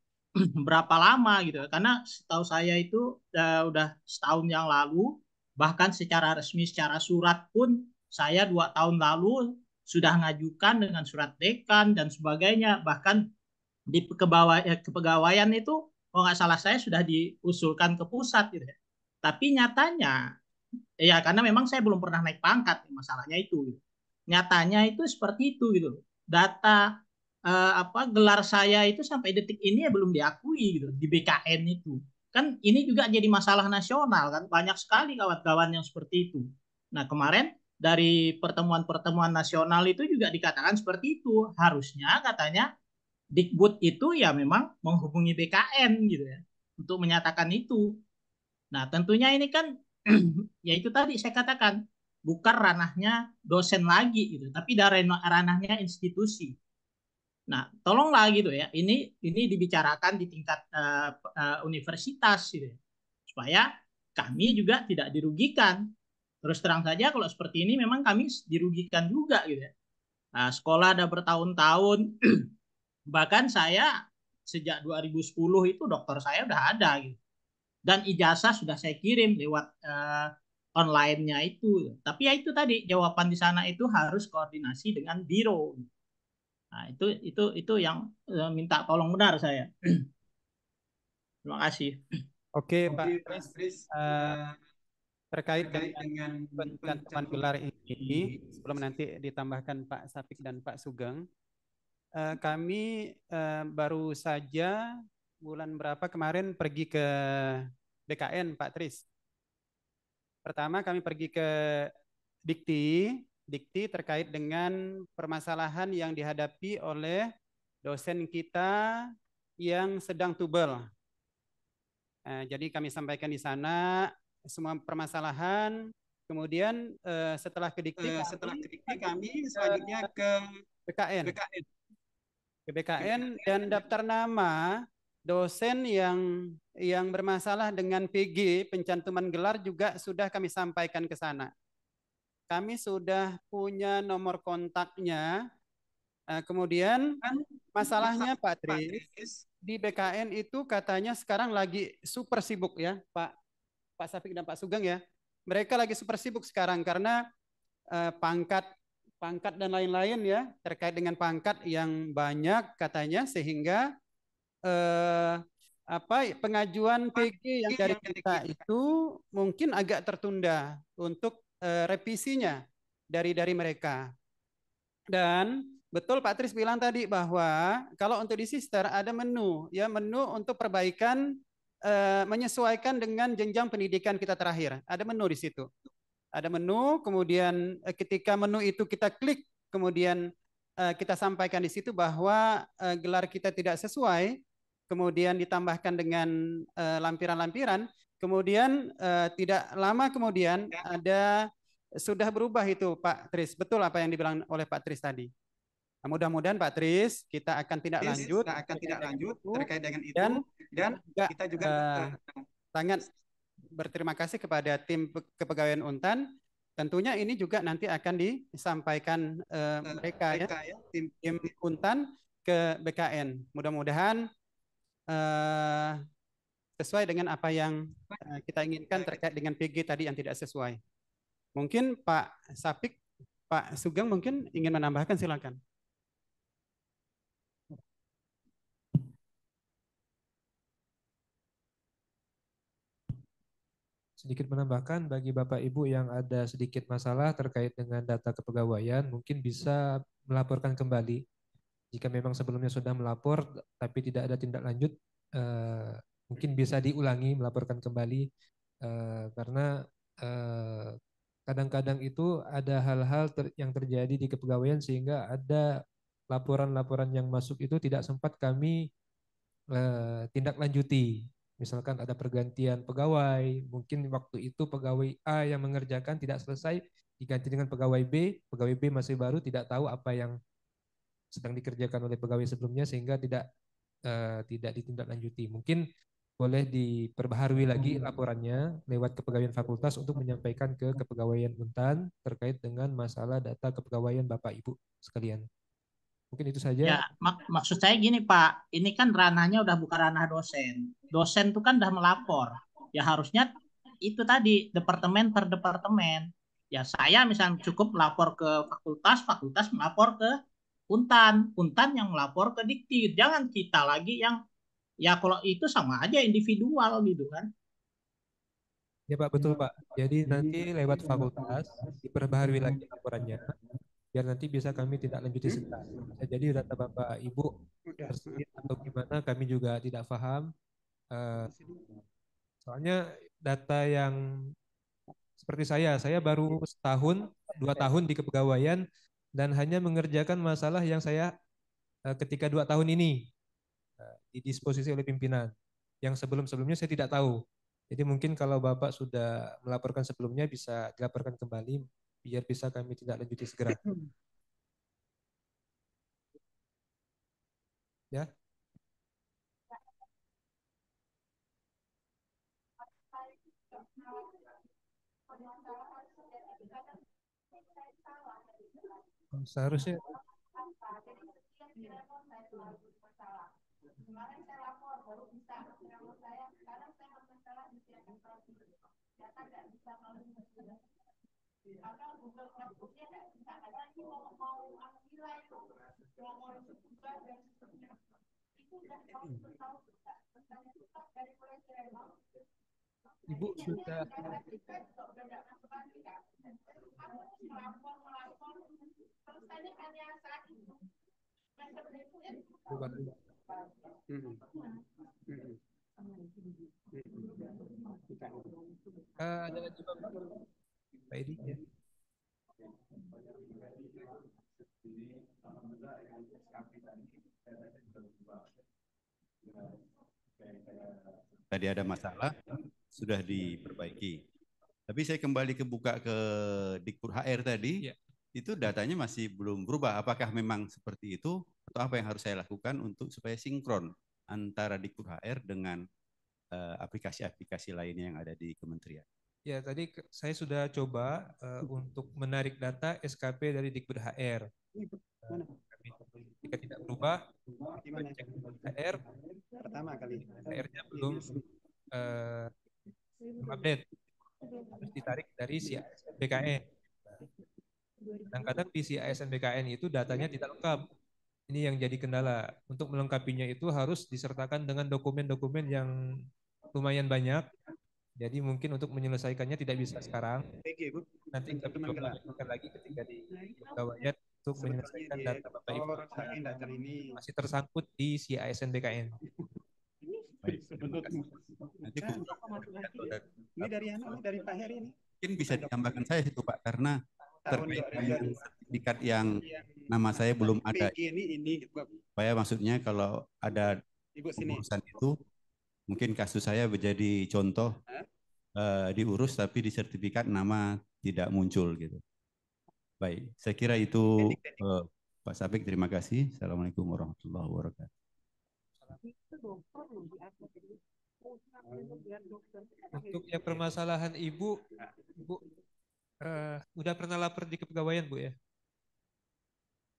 berapa lama gitu? Karena setahu saya itu udah setahun yang lalu, bahkan secara resmi, secara surat pun saya 2 tahun lalu sudah ngajukan dengan surat dekan dan sebagainya. Bahkan di kepegawaian itu, kalau nggak salah saya sudah diusulkan ke pusat gitu ya. Tapi nyatanya, ya karena memang saya belum pernah naik pangkat, masalahnya itu. Gitu. Nyatanya itu seperti itu gitu. Data apa gelar saya itu sampai detik ini ya belum diakui gitu di BKN itu. Kan ini juga jadi masalah nasional kan, banyak sekali kawan-kawan yang seperti itu. Nah, kemarin dari pertemuan-pertemuan nasional itu juga dikatakan seperti itu. Harusnya katanya Dikbud itu ya memang menghubungi BKN gitu ya untuk menyatakan itu. Nah, tentunya ini kan ya itu tadi saya katakan bukan ranahnya dosen lagi gitu, tapi dari ranahnya institusi. Nah, tolonglah gitu ya. Ini dibicarakan di tingkat universitas gitu ya. Supaya kami juga tidak dirugikan. Terus terang saja kalau seperti ini memang kami dirugikan juga gitu ya. Nah, sekolah ada bertahun-tahun bahkan saya sejak 2010 itu dokter saya udah ada gitu. Dan ijazah sudah saya kirim lewat online-nya itu. Tapi ya itu tadi jawaban di sana itu harus koordinasi dengan biro. Nah, itu yang minta tolong benar saya. Terima kasih. Oke, Pak Tris, terkait dengan pencantuman gelar ini, sebelum nanti ditambahkan Pak Sapik dan Pak Sugeng, kami baru saja bulan berapa kemarin pergi ke BKN, Pak Tris. Pertama kami pergi ke Dikti terkait dengan permasalahan yang dihadapi oleh dosen kita yang sedang tubel. Jadi kami sampaikan di sana semua permasalahan. Kemudian setelah ke Dikti kami selanjutnya ke BKN. Ke BKN dan daftar nama dosen yang bermasalah dengan PG pencantuman gelar juga sudah kami sampaikan ke sana. Kami sudah punya nomor kontaknya. Kemudian masalahnya Pak Tris di BKN itu katanya sekarang lagi super sibuk ya Pak Safik dan Pak Sugeng ya. Mereka lagi super sibuk sekarang karena pangkat dan lain-lain ya, terkait dengan pangkat yang banyak katanya sehingga pengajuan PG yang dari kita itu mungkin agak tertunda untuk revisinya dari mereka. Dan betul Pak Tris bilang tadi bahwa kalau untuk di Sister ada menu untuk perbaikan menyesuaikan dengan jenjang pendidikan kita terakhir. Ada menu di situ. Ada menu, kemudian ketika menu itu kita klik, kemudian kita sampaikan di situ bahwa gelar kita tidak sesuai, kemudian ditambahkan dengan lampiran-lampiran, kemudian tidak lama kemudian sudah berubah itu Pak Tris. Betul apa yang dibilang oleh Pak Tris tadi. Nah, mudah-mudahan Pak Tris kita akan tindak lanjut terkait dengan itu dan kita juga sangat berterima kasih kepada tim kepegawaian Untan. Tentunya ini juga nanti akan disampaikan mereka ya, tim Untan ke BKN. Mudah-mudahan sesuai dengan apa yang kita inginkan terkait dengan PG tadi yang tidak sesuai. Mungkin Pak Sapik, Pak Sugeng mungkin ingin menambahkan, silakan. sedikit menambahkan bagi Bapak Ibu yang ada sedikit masalah terkait dengan data kepegawaian, mungkin bisa melaporkan kembali. Jika memang sebelumnya sudah melapor tapi tidak ada tindak lanjut, mungkin bisa diulangi melaporkan kembali, karena kadang-kadang itu ada hal-hal yang terjadi di kepegawaian sehingga ada laporan-laporan yang masuk itu tidak sempat kami tindak lanjuti. Misalkan ada pergantian pegawai, mungkin waktu itu pegawai A yang mengerjakan tidak selesai, diganti dengan pegawai B masih baru, tidak tahu apa yang sedang dikerjakan oleh pegawai sebelumnya sehingga tidak ditindaklanjuti. Mungkin boleh diperbaharui lagi laporannya lewat kepegawaian fakultas untuk menyampaikan ke kepegawaian Untan terkait dengan masalah data kepegawaian Bapak Ibu sekalian. Mungkin itu saja. Ya, maksud saya gini Pak, ini kan ranahnya udah bukan ranah dosen. Dosen tuh kan udah melapor. Ya harusnya itu tadi departemen per departemen. Ya saya misalnya cukup melapor ke fakultas, fakultas melapor ke Untan, Untan yang melapor ke Dikti. Jangan kita lagi yang ya kalau itu sama aja individual gitu kan. Ya Pak, betul Pak. Jadi nanti lewat fakultas diperbaharui lagi laporannya, biar nanti bisa kami tidak lanjuti segera. Bisa jadi data Bapak Ibu terselip atau gimana kami juga tidak paham. Soalnya data yang seperti saya baru setahun, 2 tahun di kepegawaian dan hanya mengerjakan masalah yang saya ketika 2 tahun ini didisposisi oleh pimpinan. Yang sebelum-sebelumnya saya tidak tahu. Jadi mungkin kalau Bapak sudah melaporkan sebelumnya bisa dilaporkan kembali biar bisa kami tidak lanjuti segera. Ya. Seharusnya Ibu sudah ada lagi Bapak? Pak Edi ya. Tadi ada masalah, sudah diperbaiki. Tapi saya kembali buka ke Dikbud HR tadi, Ya. itu datanya masih belum berubah. Apakah memang seperti itu atau apa yang harus saya lakukan untuk supaya sinkron antara Dikbud HR dengan aplikasi-aplikasi lainnya yang ada di kementerian? Ya, tadi saya sudah coba untuk menarik data SKP dari Dikbud HR. Jika tidak berubah, cek HR, Pertama kali. HR-nya belum update, harus ditarik dari si ASN BKN. Kadang-kadang di si ASN BKN itu datanya tidak lengkap. Ini yang jadi kendala. Untuk melengkapinya itu harus disertakan dengan dokumen-dokumen yang lumayan banyak. Jadi mungkin untuk menyelesaikannya tidak bisa sekarang. Nanti kami coba lakukan lagi ketika di kepegawaian untuk menyelesaikan data Bapak Ibu masih tersangkut di si ASN BKN. Baik, nanti ini dari anak, dari Pak Heri ini. Mungkin bisa ditambahkan saya itu Pak, karena terkait dengan sertifikat yang nama saya belum ada. Supaya maksudnya kalau ada urusan itu, mungkin kasus saya menjadi contoh diurus tapi di sertifikat nama tidak muncul gitu. Baik, saya kira itu Pak Sabik, terima kasih. Assalamualaikum warahmatullahi wabarakatuh. Untuk yang permasalahan Ibu udah pernah lapor di kepegawaian Bu ya?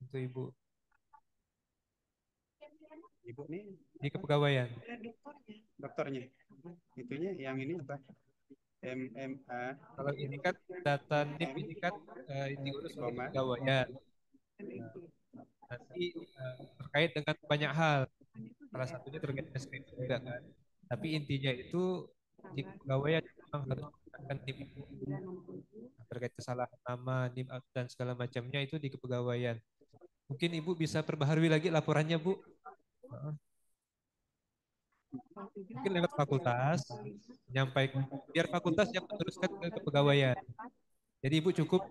Untuk Ibu. Ibu nih di kepegawaian. Dokternya. Itunya yang ini apa? MMA. Kalau ini kan data NIP ini kan diurus oleh kepegawaian. Nanti terkait dengan banyak hal. Salah satunya terkait dengan skripsi juga kan. Tapi intinya itu di kepegawaian memang harus menggunakan NIM Ibu. Terkait kesalahan nama, NIM dan segala macamnya itu di kepegawaian. Mungkin Ibu bisa perbaharui lagi laporannya, Bu. Mungkin lewat fakultas, menyampaikan, biar fakultas yang meneruskan ke kepegawaian. Jadi Ibu cukup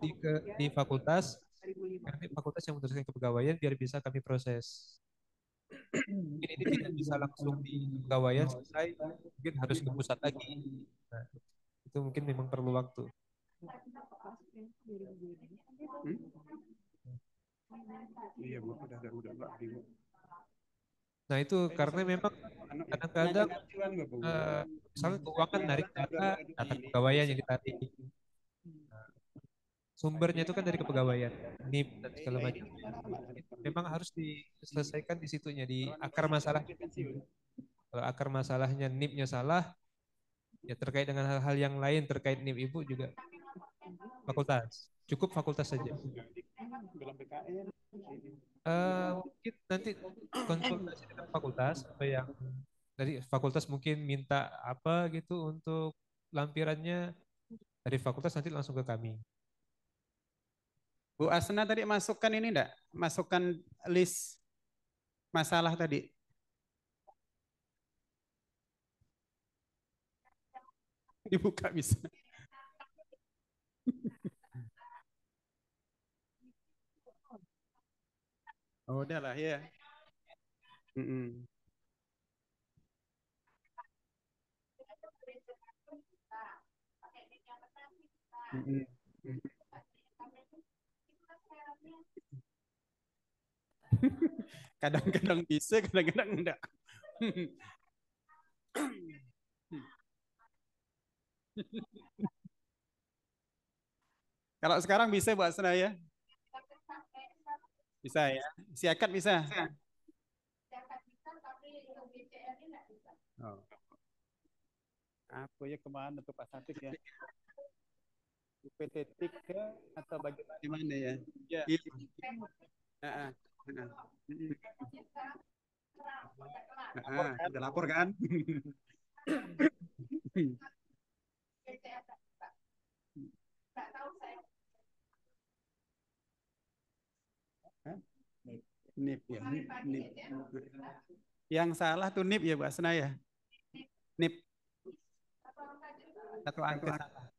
di fakultas, nanti fakultas yang meneruskan ke kepegawaian biar bisa kami proses. Mungkin ini tidak bisa langsung di kepegawaian selesai, mungkin harus ke pusat lagi. Nah, itu mungkin memang perlu waktu. Iya, Bu, udah Nah, itu karena memang kadang-kadang misalnya keuangan narik data kepegawaian yang ditarik. Nah, sumbernya itu kan dari kepegawaian, NIM dan segala macam. Memang harus diselesaikan di situnya, di akar masalah. Kalau akar masalahnya NIM-nya salah, ya terkait dengan hal-hal yang lain terkait NIM Ibu juga fakultas. Cukup fakultas saja. Mungkin nanti konsultasi dengan fakultas apa yang dari fakultas mungkin minta apa gitu untuk lampirannya, dari fakultas nanti langsung ke kami. Bu Asna tadi masukkan ini enggak? Masukkan list masalah tadi. Dibuka bisa. Oh, udahlah ya. Kadang-kadang bisa, kadang-kadang enggak. Kalau sekarang bisa Bu Asna ya? Bisa ya? Siakat bisa? Oh. Apa ya kemana tuh Pak Satik ya? UPT 3 atau bagaimana ya? Ya. Udah lapor kan? NIP ya. NIP. Yang salah tuh NIP ya Bu Asna ya? NIP. Satu angka salah.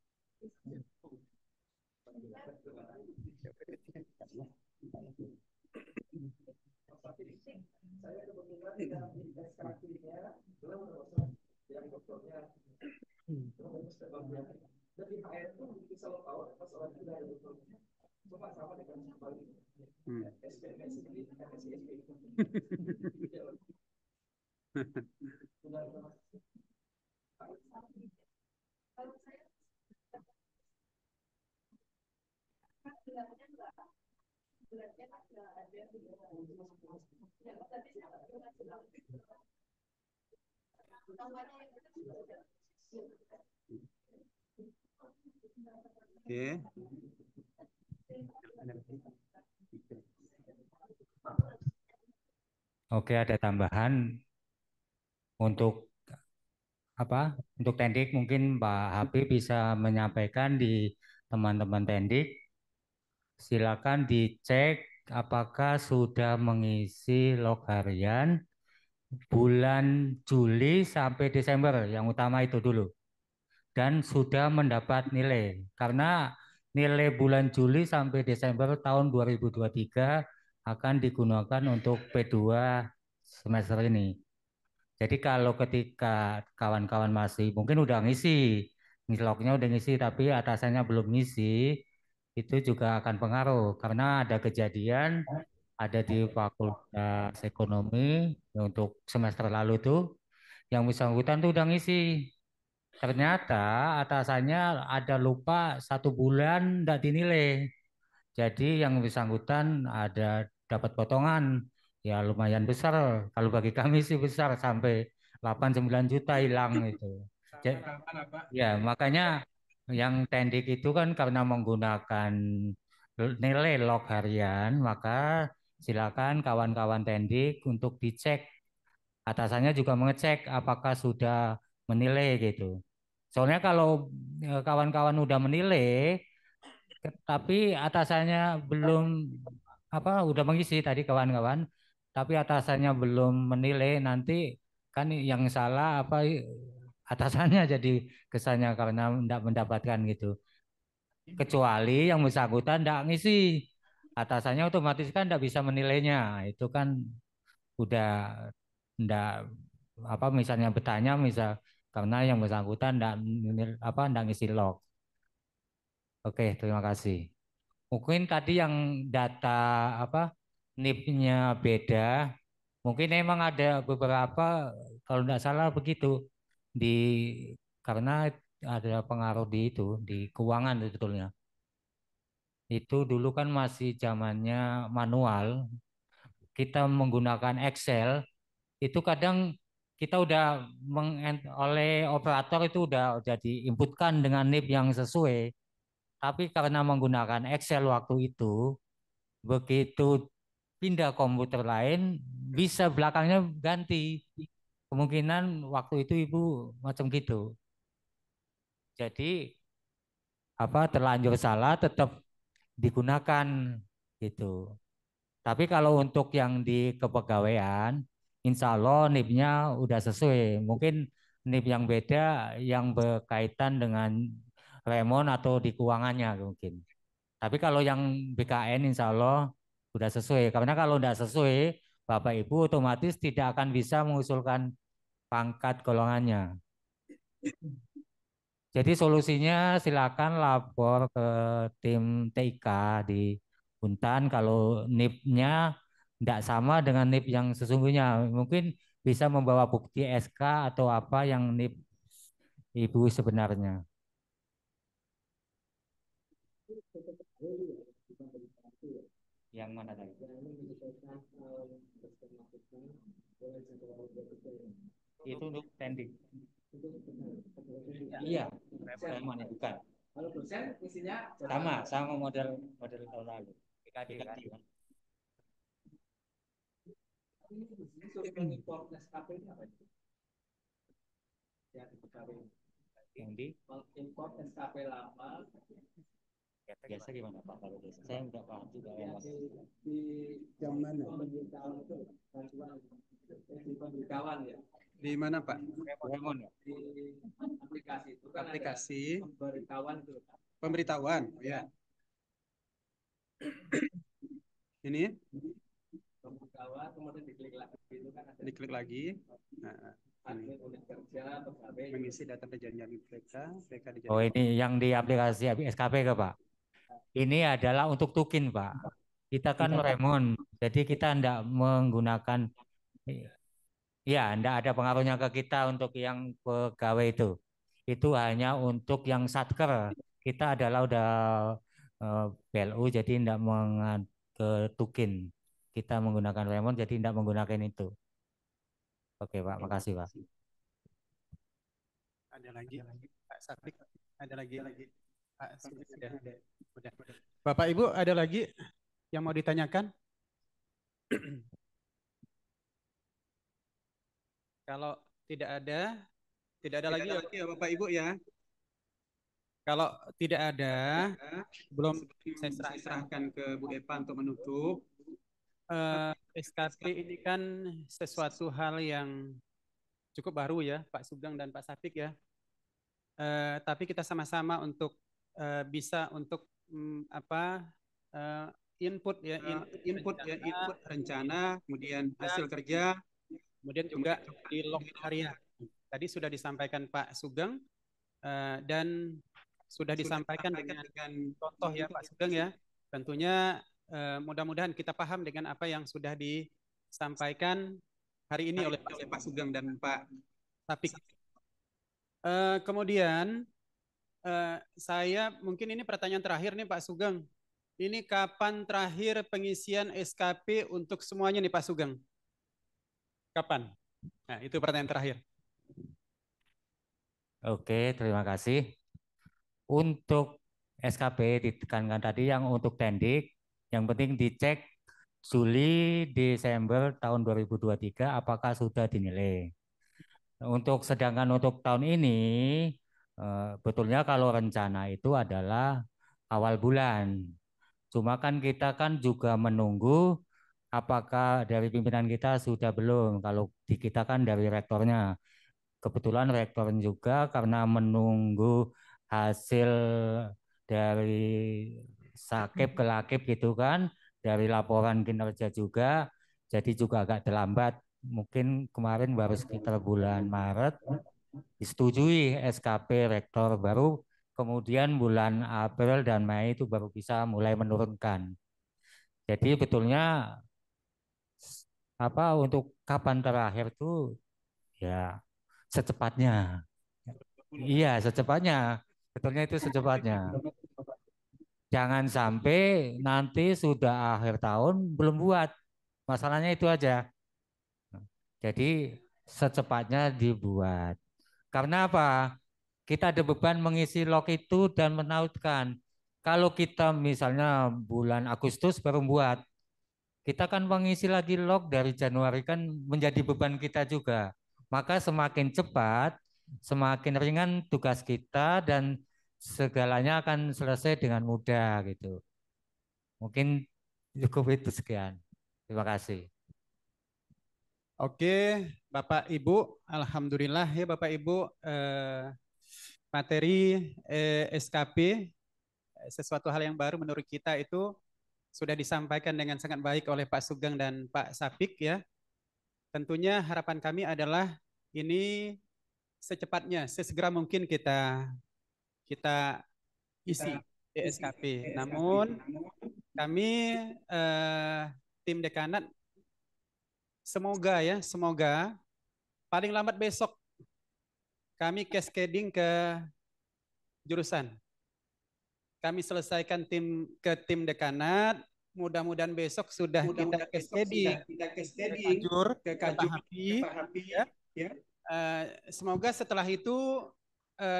Oke. Oke, ada tambahan untuk apa? Untuk Tendik mungkin Pak Habib bisa menyampaikan di teman-teman Tendik. Silakan dicek apakah sudah mengisi log harian bulan Juli sampai Desember, yang utama itu dulu. Dan sudah mendapat nilai. Karena nilai bulan Juli sampai Desember tahun 2023 akan digunakan untuk P2 semester ini. Jadi kalau ketika kawan-kawan masih mungkin udah ngisi lognya udah ngisi tapi atasannya belum ngisi, itu juga akan pengaruh karena ada kejadian ada di Fakultas Ekonomi untuk semester lalu tuh yang bersangkutan tuh udah ngisi. Ternyata atasannya ada lupa 1 bulan tidak dinilai. Jadi yang bersangkutan ada dapat potongan ya lumayan besar. Kalau bagi kami sih besar sampai 8-9 juta hilang itu. Ya makanya yang Tendik itu kan karena menggunakan nilai log harian, maka silakan kawan-kawan Tendik untuk dicek. Atasannya juga mengecek apakah sudah menilai gitu. Soalnya kalau kawan-kawan udah menilai, tapi atasannya belum udah mengisi tadi kawan-kawan, tapi atasannya belum menilai, nanti kan yang salah atasannya jadi kesannya karena tidak mendapatkan gitu. Kecuali yang bersangkutan tidak ngisi, atasannya otomatis kan tidak bisa menilainya. Itu kan udah tidak misalnya bertanya misal karena yang bersangkutan tidak ngisi log. Oke, terima kasih. Mungkin tadi yang data NIP-nya beda, mungkin emang ada beberapa kalau tidak salah begitu di karena ada pengaruh di itu di keuangan sebetulnya. Itu dulu kan masih zamannya manual, kita menggunakan Excel, itu kadang kita udah oleh operator itu udah diinputkan dengan NIP yang sesuai. Tapi karena menggunakan Excel waktu itu, begitu pindah komputer lain, bisa belakangnya ganti. Kemungkinan waktu itu Ibu macam gitu. Jadi terlanjur salah tetap digunakan gitu. Tapi kalau untuk yang di kepegawaian, insya Allah NIP-nya udah sesuai. Mungkin NIP yang beda yang berkaitan dengan remon atau di keuangannya mungkin. Tapi kalau yang BKN insya Allah udah sesuai. Karena kalau tidak sesuai, Bapak Ibu otomatis tidak akan bisa mengusulkan pangkat golongannya. Jadi solusinya silakan lapor ke tim TIK di Untan kalau NIP-nya tidak sama dengan NIP yang sesungguhnya. Mungkin bisa membawa bukti SK atau apa yang NIP Ibu sebenarnya. Yang mana tadi? Itu untuk pending. Iya, remon ya bukan. Kalau dosen isinya sama model tahun lalu. PKD kan. Ini survei import SKP ini apa itu? Ya, Yang di import SKP lama. Biasa gimana Pak kalau biasa? Saya nggak paham juga ya Mas. Di jam mana? Pemberitahuan itu di pemberitahuan ya. Di mana Pak? Remon ya? Di aplikasi itu kan aplikasi pemberitahuan itu. Pemberitahuan, ya. Ini Pemberitahuan kemudian diklik lagi itu kan ada. Diklik lagi. Nah, admin unit kerja pegawai mengisi data perjanjian mereka Oh ini yang di aplikasi SKP ke Pak? Ini adalah untuk tukin Pak. Kita kan remon, jadi kita tidak menggunakan, ya tidak ada pengaruhnya ke kita untuk yang pegawai itu. Itu hanya untuk yang satker. Kita adalah udah PLU jadi tidak ke tukin. Kita menggunakan remon jadi tidak menggunakan itu. Oke Pak, makasih Pak. Ada lagi Pak Sapik, ada lagi Pak Sapik, ada. Udah. Bapak Ibu ada lagi yang mau ditanyakan? Kalau tidak ada lagi ya Bapak Ibu ya. Kalau tidak ada, belum saya serahkan ke Bu Epa untuk menutup. SKP ini kan sesuatu hal yang cukup baru ya, Pak Sugeng dan Pak Sapik ya. Tapi kita sama-sama untuk bisa untuk input rencana, kemudian hasil kerja, kemudian juga di log harian. Tadi sudah disampaikan Pak Sugeng dan sudah disampaikan dengan contoh ya Pak Sugeng ya. Tentunya mudah-mudahan kita paham dengan apa yang sudah disampaikan hari ini oleh Pak Sugeng dan Pak Sapik. Kemudian saya mungkin ini pertanyaan terakhir nih Pak Sugeng. Ini kapan terakhir pengisian SKP untuk semuanya nih Pak Sugeng? Kapan? Nah, itu pertanyaan terakhir. Oke, terima kasih. Untuk SKP ditekankan tadi yang untuk tendik, yang penting dicek Juli, Desember tahun 2023 apakah sudah dinilai. Sedangkan untuk tahun ini Betulnya kalau rencana itu adalah awal bulan. Cuma kan kita kan juga menunggu apakah dari pimpinan kita sudah belum. Kalau di kita kan dari rektornya. Kebetulan rektor juga karena menunggu hasil dari sakip ke lakip gitu kan, dari laporan kinerja juga, jadi juga agak terlambat. Mungkin kemarin baru sekitar bulan Maret disetujui SKP rektor, baru kemudian bulan April dan Mei itu baru bisa mulai menurunkan. Jadi betulnya apa untuk kapan terakhir tuh ya secepatnya. Iya, secepatnya. Betulnya itu secepatnya. Jangan sampai nanti sudah akhir tahun belum buat. Masalahnya itu aja. Jadi secepatnya dibuat. Karena apa? Kita ada beban mengisi log itu dan menautkan. Kalau kita misalnya bulan Agustus baru buat, kita kan mengisi lagi log dari Januari kan menjadi beban kita juga. Maka semakin cepat, semakin ringan tugas kita dan segalanya akan selesai dengan mudah gitu. Mungkin cukup itu sekian. Terima kasih. Oke, Bapak Ibu, alhamdulillah ya Bapak Ibu, materi SKP sesuatu hal yang baru menurut kita itu sudah disampaikan dengan sangat baik oleh Pak Sugeng dan Pak Sapik ya. Tentunya harapan kami adalah ini secepatnya, sesegera mungkin kita isi di SKP. Namun kami tim dekanat semoga paling lambat besok kami cascading ke jurusan. Kami selesaikan ke tim dekanat. Mudah-mudahan besok sudah kita cascading ke Kajur, ya. Semoga setelah itu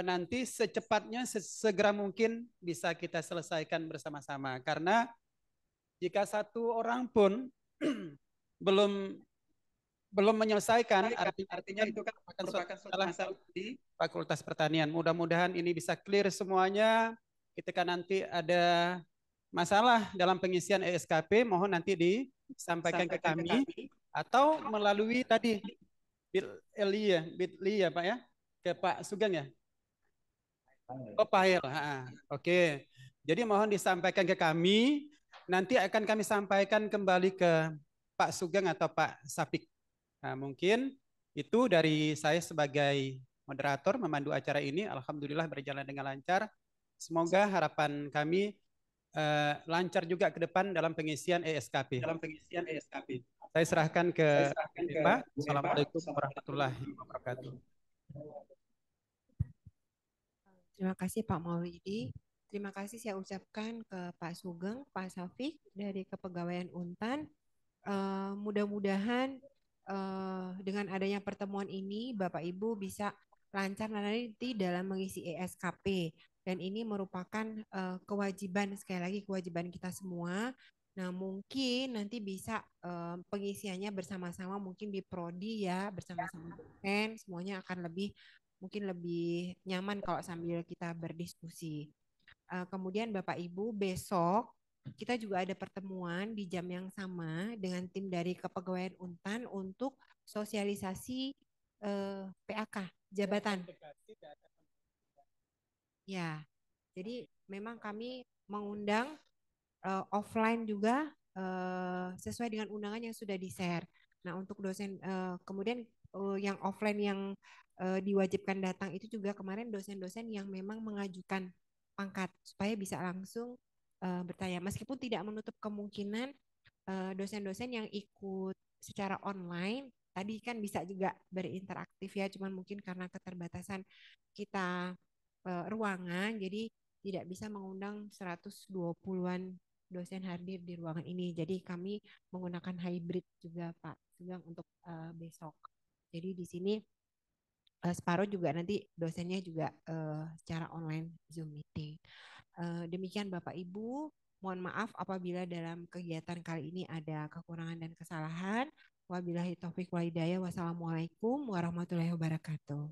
nanti secepatnya segera mungkin bisa kita selesaikan bersama-sama. Karena jika satu orang pun belum menyelesaikan, artinya itu kan merupakan masalah di Fakultas Pertanian. Mudah-mudahan ini bisa clear semuanya. Ketika nanti ada masalah dalam pengisian ESKP, mohon nanti disampaikan ke kami atau melalui tadi Bitly ya Pak ya, ke Pak Sugeng ya. Oh Pak Hil, oke. Jadi mohon disampaikan ke kami, nanti akan kami sampaikan kembali ke Pak Sugeng atau Pak Sapik. Nah, mungkin itu dari saya sebagai moderator memandu acara ini. Alhamdulillah berjalan dengan lancar. Semoga harapan kami lancar juga ke depan dalam pengisian ESKP. Saya serahkan ke Pak. Assalamualaikum warahmatullahi wabarakatuh. Terima kasih Pak Maulidi. Terima kasih saya ucapkan ke Pak Sugeng, Pak Safik dari Kepegawaian Untan. Mudah-mudahan dengan adanya pertemuan ini Bapak Ibu bisa lancar nanti dalam mengisi ESKP, dan ini merupakan kewajiban, sekali lagi kewajiban kita semua. Nah mungkin nanti bisa pengisiannya bersama-sama mungkin di prodi ya, bersama-sama dosen, semuanya akan mungkin lebih nyaman kalau sambil kita berdiskusi. Kemudian Bapak Ibu besok kita juga ada pertemuan di jam yang sama dengan tim dari Kepegawaian Untan untuk sosialisasi PAK jabatan. Ya, jadi memang kami mengundang offline juga sesuai dengan undangan yang sudah di-share. Nah, untuk dosen kemudian yang offline yang diwajibkan datang itu juga kemarin dosen-dosen yang memang mengajukan pangkat supaya bisa langsung bertanya, meskipun tidak menutup kemungkinan dosen-dosen yang ikut secara online tadi kan bisa juga berinteraktif ya, cuman mungkin karena keterbatasan kita ruangan jadi tidak bisa mengundang 120-an dosen hadir di ruangan ini. Jadi kami menggunakan hybrid juga Pak Sugeng untuk besok. Jadi di sini separuh juga nanti dosennya juga secara online Zoom meeting. Demikian Bapak Ibu, mohon maaf apabila dalam kegiatan kali ini ada kekurangan dan kesalahan. Wabillahi taufiq wal hidayah. Wassalamualaikum warahmatullahi wabarakatuh.